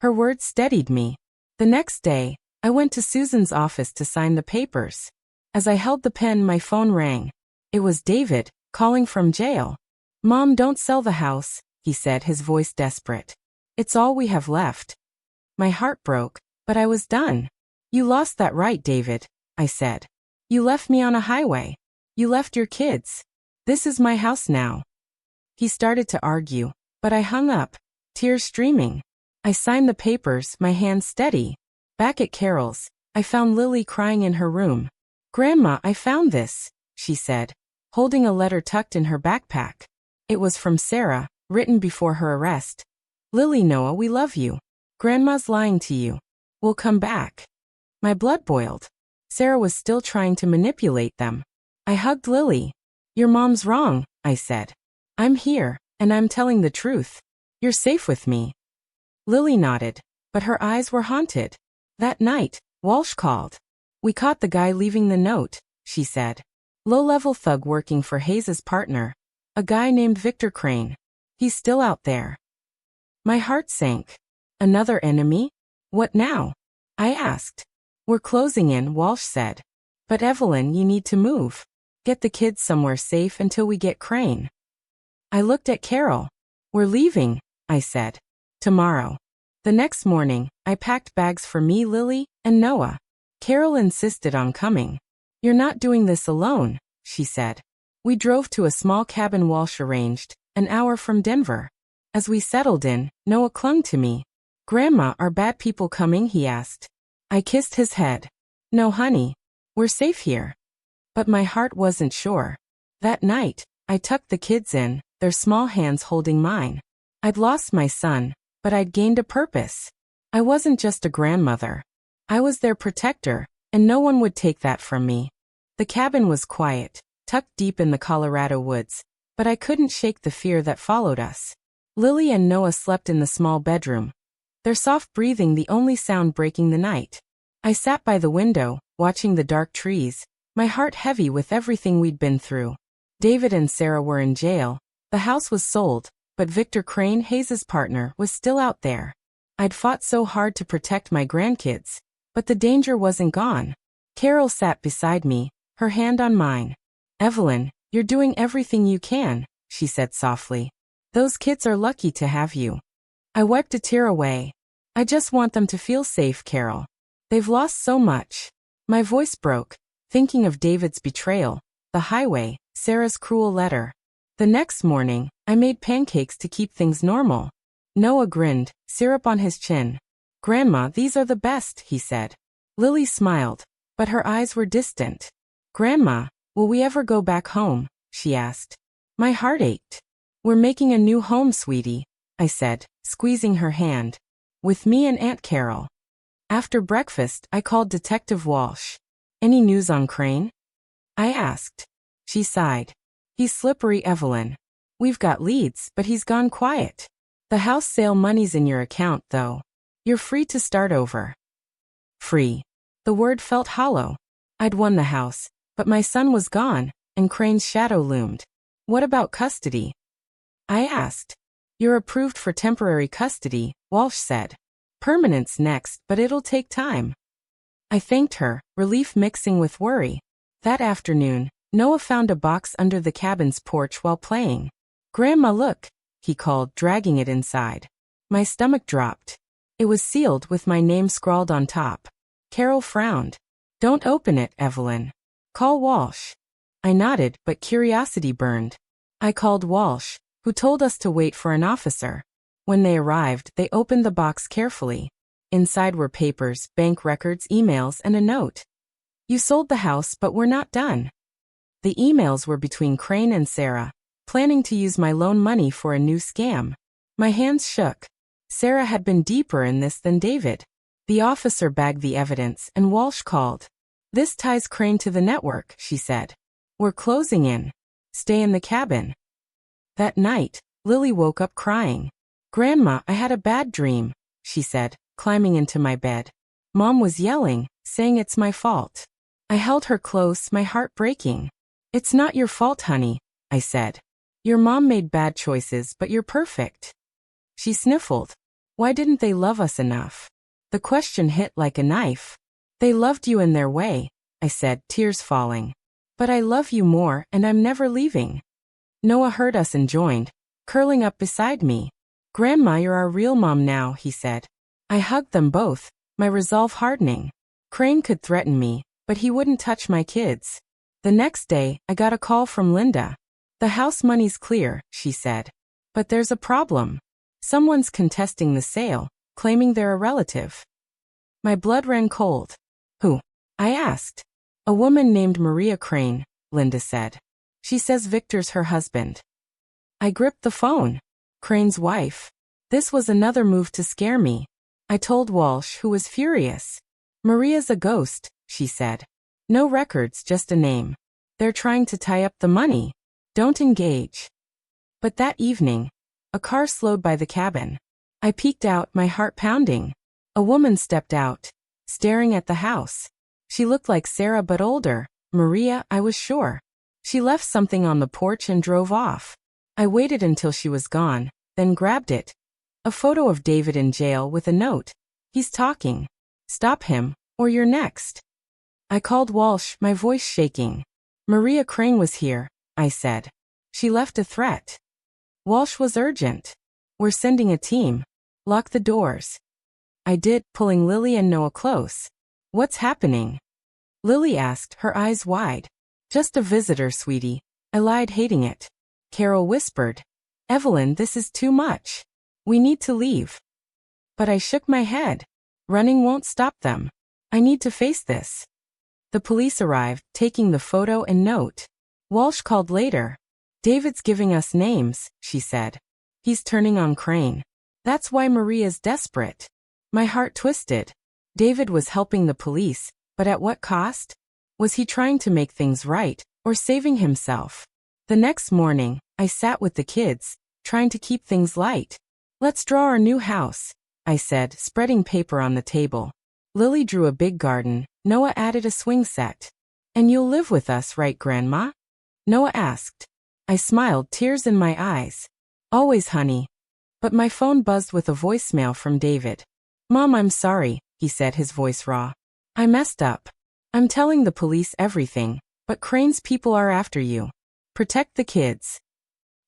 Her words steadied me. The next day, I went to Susan's office to sign the papers. As I held the pen, my phone rang. It was David, calling from jail. Mom, don't sell the house, he said, his voice desperate. It's all we have left. My heart broke, but I was done. You lost that right, David, I said. You left me on a highway. You left your kids. This is my house now. He started to argue, but I hung up, tears streaming. I signed the papers, my hands steady. Back at Carol's, I found Lily crying in her room. Grandma, I found this, she said, holding a letter tucked in her backpack. It was from Sarah, written before her arrest. Lily, Noah, we love you. Grandma's lying to you. We'll come back. My blood boiled. Sarah was still trying to manipulate them. I hugged Lily. Your mom's wrong, I said. I'm here, and I'm telling the truth. You're safe with me. Lily nodded, but her eyes were haunted. That night, Walsh called. We caught the guy leaving the note, she said. Low-level thug working for Hayes's partner. A guy named Victor Crane. He's still out there. My heart sank. Another enemy? What now? I asked. We're closing in, Walsh said. But Evelyn, you need to move. Get the kids somewhere safe until we get Crane. I looked at Carol. We're leaving, I said. Tomorrow. The next morning, I packed bags for me, Lily, and Noah. Carol insisted on coming. You're not doing this alone, she said. We drove to a small cabin Walsh arranged, an hour from Denver. As we settled in, Noah clung to me. Grandma, are bad people coming? He asked. I kissed his head. No, honey. We're safe here. But my heart wasn't sure. That night, I tucked the kids in, their small hands holding mine. I'd lost my son, but I'd gained a purpose. I wasn't just a grandmother. I was their protector, and no one would take that from me. The cabin was quiet, tucked deep in the Colorado woods, but I couldn't shake the fear that followed us. Lily and Noah slept in the small bedroom, their soft breathing the only sound breaking the night. I sat by the window, watching the dark trees, my heart heavy with everything we'd been through. David and Sarah were in jail, the house was sold, but Victor Crane, Hayes's partner, was still out there. I'd fought so hard to protect my grandkids, but the danger wasn't gone. Carol sat beside me, her hand on mine. Evelyn, you're doing everything you can, she said softly. Those kids are lucky to have you. I wiped a tear away. I just want them to feel safe, Carol. They've lost so much. My voice broke, thinking of David's betrayal, the highway, Sarah's cruel letter. The next morning, I made pancakes to keep things normal. Noah grinned, syrup on his chin. Grandma, these are the best, he said. Lily smiled, but her eyes were distant. Grandma, will we ever go back home? She asked. My heart ached. We're making a new home, sweetie, I said, squeezing her hand. With me and Aunt Carol. After breakfast, I called Detective Walsh. Any news on Crane? I asked. She sighed. He's slippery, Evelyn. We've got leads, but he's gone quiet. The house sale money's in your account, though. You're free to start over. Free. The word felt hollow. I'd won the house, but my son was gone, and Crane's shadow loomed. What about custody? I asked. You're approved for temporary custody, Walsh said. Permanent's next, but it'll take time. I thanked her, relief mixing with worry. That afternoon, Noah found a box under the cabin's porch while playing. Grandma, look, he called, dragging it inside. My stomach dropped. It was sealed with my name scrawled on top. Carol frowned. Don't open it, Evelyn. Call Walsh. I nodded, but curiosity burned. I called Walsh, who told us to wait for an officer. When they arrived, they opened the box carefully. Inside were papers, bank records, emails, and a note. You sold the house, but we're not done. The emails were between Crane and Sarah, planning to use my loan money for a new scam. My hands shook. Sarah had been deeper in this than David. The officer bagged the evidence, and Walsh called. This ties Crane to the network, she said. We're closing in. Stay in the cabin. That night, Lily woke up crying. Grandma, I had a bad dream, she said, climbing into my bed. Mom was yelling, saying it's my fault. I held her close, my heart breaking. It's not your fault, honey, I said. Your mom made bad choices, but you're perfect. She sniffled. Why didn't they love us enough? The question hit like a knife. They loved you in their way, I said, tears falling. But I love you more, and I'm never leaving. Noah heard us and joined, curling up beside me. Grandma, you're our real mom now, he said. I hugged them both, my resolve hardening. Crane could threaten me, but he wouldn't touch my kids. The next day, I got a call from Linda. The house money's clear, she said. But there's a problem. Someone's contesting the sale, claiming they're a relative. My blood ran cold. Who? I asked. A woman named Maria Crane, Linda said. She says Victor's her husband. I gripped the phone. Crane's wife. This was another move to scare me. I told Walsh, who was furious. Maria's a ghost, she said. No records, just a name. They're trying to tie up the money. Don't engage. But that evening, a car slowed by the cabin. I peeked out, my heart pounding. A woman stepped out, staring at the house. She looked like Sarah but older. Maria, I was sure. She left something on the porch and drove off. I waited until she was gone, then grabbed it. A photo of David in jail with a note. He's talking. Stop him, or you're next. I called Walsh, my voice shaking. Maria Crane was here, I said. She left a threat. Walsh was urgent. We're sending a team. Lock the doors. I did, pulling Lily and Noah close. What's happening? Lily asked, her eyes wide. Just a visitor, sweetie. I lied, hating it. Carol whispered. Evelyn, this is too much. We need to leave. But I shook my head. Running won't stop them. I need to face this. The police arrived, taking the photo and note. Walsh called later. David's giving us names, she said. He's turning on Crane. That's why Maria's desperate. My heart twisted. David was helping the police, but at what cost? Was he trying to make things right, or saving himself? The next morning, I sat with the kids, trying to keep things light. Let's draw our new house, I said, spreading paper on the table. Lily drew a big garden. Noah added a swing set. And you'll live with us, right, Grandma? Noah asked. I smiled, tears in my eyes. Always, honey. But my phone buzzed with a voicemail from David. Mom, I'm sorry, he said, his voice raw. I messed up. I'm telling the police everything, but Crane's people are after you. Protect the kids.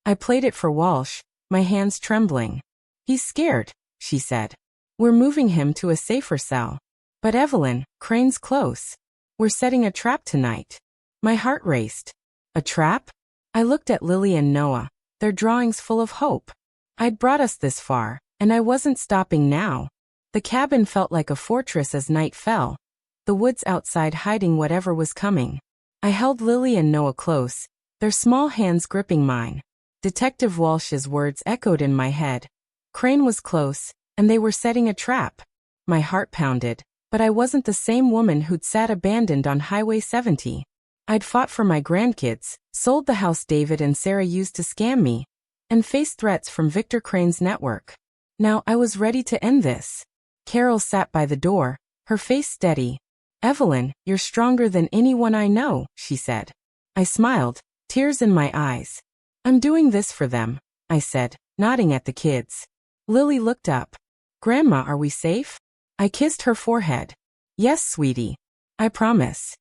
I played it for Walsh, my hands trembling. He's scared, she said. We're moving him to a safer cell. But Evelyn, Crane's close. We're setting a trap tonight. My heart raced. A trap? I looked at Lily and Noah, their drawings full of hope. I'd brought us this far, and I wasn't stopping now. The cabin felt like a fortress as night fell, the woods outside hiding whatever was coming. I held Lily and Noah close, their small hands gripping mine. Detective Walsh's words echoed in my head. Crane was close, and they were setting a trap. My heart pounded, but I wasn't the same woman who'd sat abandoned on Highway 70. I'd fought for my grandkids, sold the house David and Sarah used to scam me, and faced threats from Victor Crane's network. Now I was ready to end this. Carol sat by the door, her face steady. "Evelyn, you're stronger than anyone I know," she said. I smiled, tears in my eyes. "I'm doing this for them," I said, nodding at the kids. Lily looked up. "Grandma, are we safe?" I kissed her forehead. "Yes, sweetie. I promise."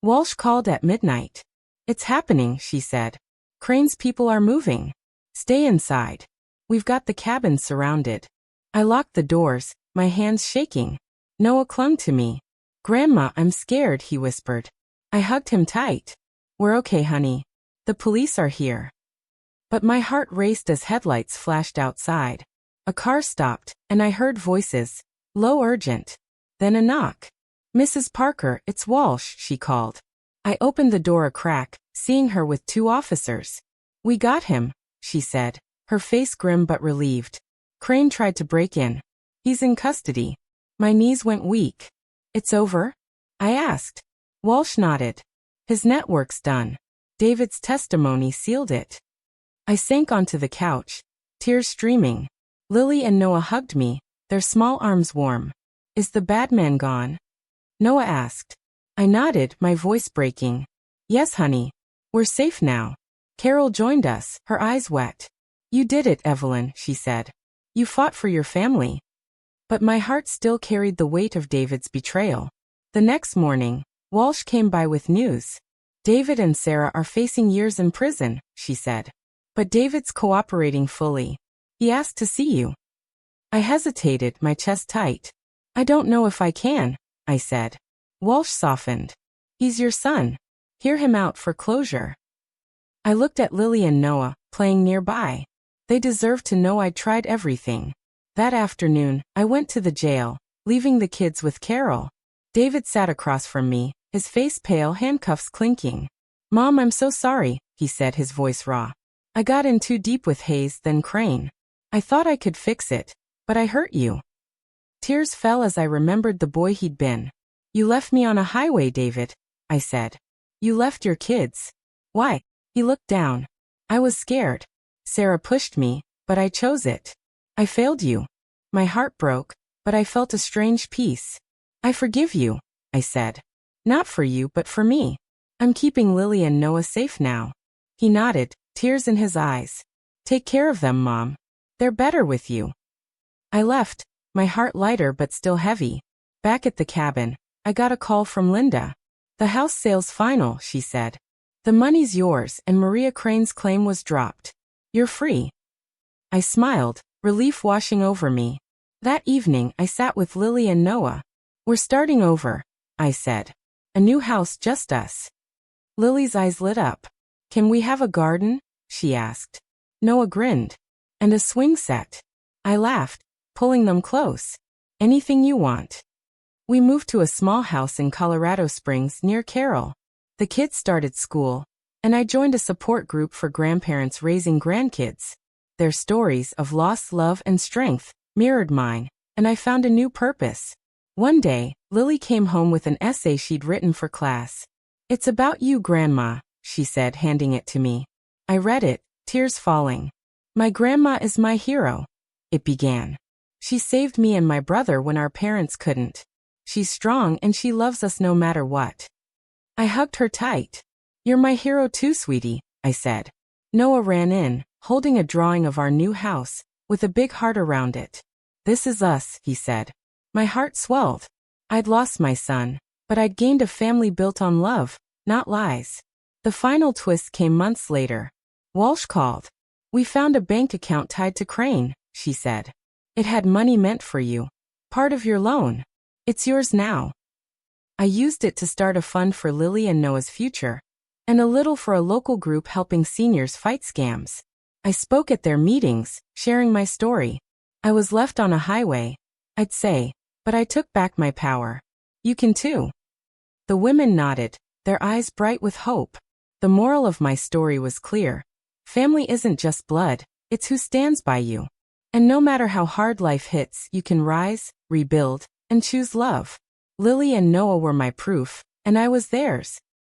Walsh called at midnight. "It's happening," she said. "Crane's people are moving. Stay inside. We've got the cabin surrounded." I locked the doors, my hands shaking. Noah clung to me. "Grandma, I'm scared," he whispered. I hugged him tight. "We're okay, honey. The police are here." But my heart raced as headlights flashed outside. A car stopped, and I heard voices, low, urgent. Then a knock. "Mrs. Parker, it's Walsh," she called. I opened the door a crack, seeing her with 2 officers. "We got him," she said, her face grim but relieved. "Crane tried to break in. He's in custody." My knees went weak. "It's over?" I asked. Walsh nodded. "His network's done. David's testimony sealed it." I sank onto the couch, tears streaming. Lily and Noah hugged me, their small arms warm. "Is the bad man gone?" Noah asked. I nodded, my voice breaking. "Yes, honey. We're safe now." Carol joined us, her eyes wet. "You did it, Evelyn," she said. "You fought for your family." But my heart still carried the weight of David's betrayal. The next morning, Walsh came by with news. "David and Sarah are facing years in prison," she said. "But David's cooperating fully. He asked to see you." I hesitated, my chest tight. "I don't know if I can," I said. Walsh softened. "He's your son. Hear him out for closure." I looked at Lily and Noah, playing nearby. They deserved to know I'd tried everything. That afternoon, I went to the jail, leaving the kids with Carol. David sat across from me, his face pale, handcuffs clinking. "Mom, I'm so sorry," he said, his voice raw. "I got in too deep with Hayes, then Crane. I thought I could fix it, but I hurt you." Tears fell as I remembered the boy he'd been. "You left me on a highway, David," I said. "You left your kids." "Why?" He looked down. "I was scared. Sarah pushed me, but I chose it. I failed you." My heart broke, but I felt a strange peace. "I forgive you," I said. "Not for you, but for me. I'm keeping Lily and Noah safe now." He nodded, tears in his eyes. "Take care of them, Mom. They're better with you." I left, my heart lighter but still heavy. Back at the cabin, I got a call from Linda. "The house sale's final," she said. "The money's yours and Maria Crane's claim was dropped. You're free." I smiled, relief washing over me. That evening, I sat with Lily and Noah. "We're starting over," I said. "A new house, just us." Lily's eyes lit up. "Can we have a garden?" she asked. Noah grinned. "And a swing set." I laughed, pulling them close. "Anything you want." We moved to a small house in Colorado Springs near Carol. The kids started school, and I joined a support group for grandparents raising grandkids. Their stories of loss, love, and strength mirrored mine, and I found a new purpose. One day, Lily came home with an essay she'd written for class. "It's about you, Grandma," she said, handing it to me. I read it, tears falling. "My grandma is my hero," it began. "She saved me and my brother when our parents couldn't. She's strong and she loves us no matter what." I hugged her tight. "You're my hero too, sweetie," I said. Noah ran in, holding a drawing of our new house, with a big heart around it. "This is us," he said. My heart swelled. I'd lost my son, but I'd gained a family built on love, not lies. The final twist came months later. Walsh called. "We found a bank account tied to Crane," she said. "It had money meant for you. Part of your loan. It's yours now." I used it to start a fund for Lily and Noah's future. and a little for a local group helping seniors fight scams. I spoke at their meetings, sharing my story. I was left on a highway, I'd say, but I took back my power. You can too. The women nodded, their eyes bright with hope. The moral of my story was clear. Family isn't just blood, it's who stands by you. And no matter how hard life hits, you can rise, rebuild, and choose love. Lily and Noah were my proof, and I was theirs.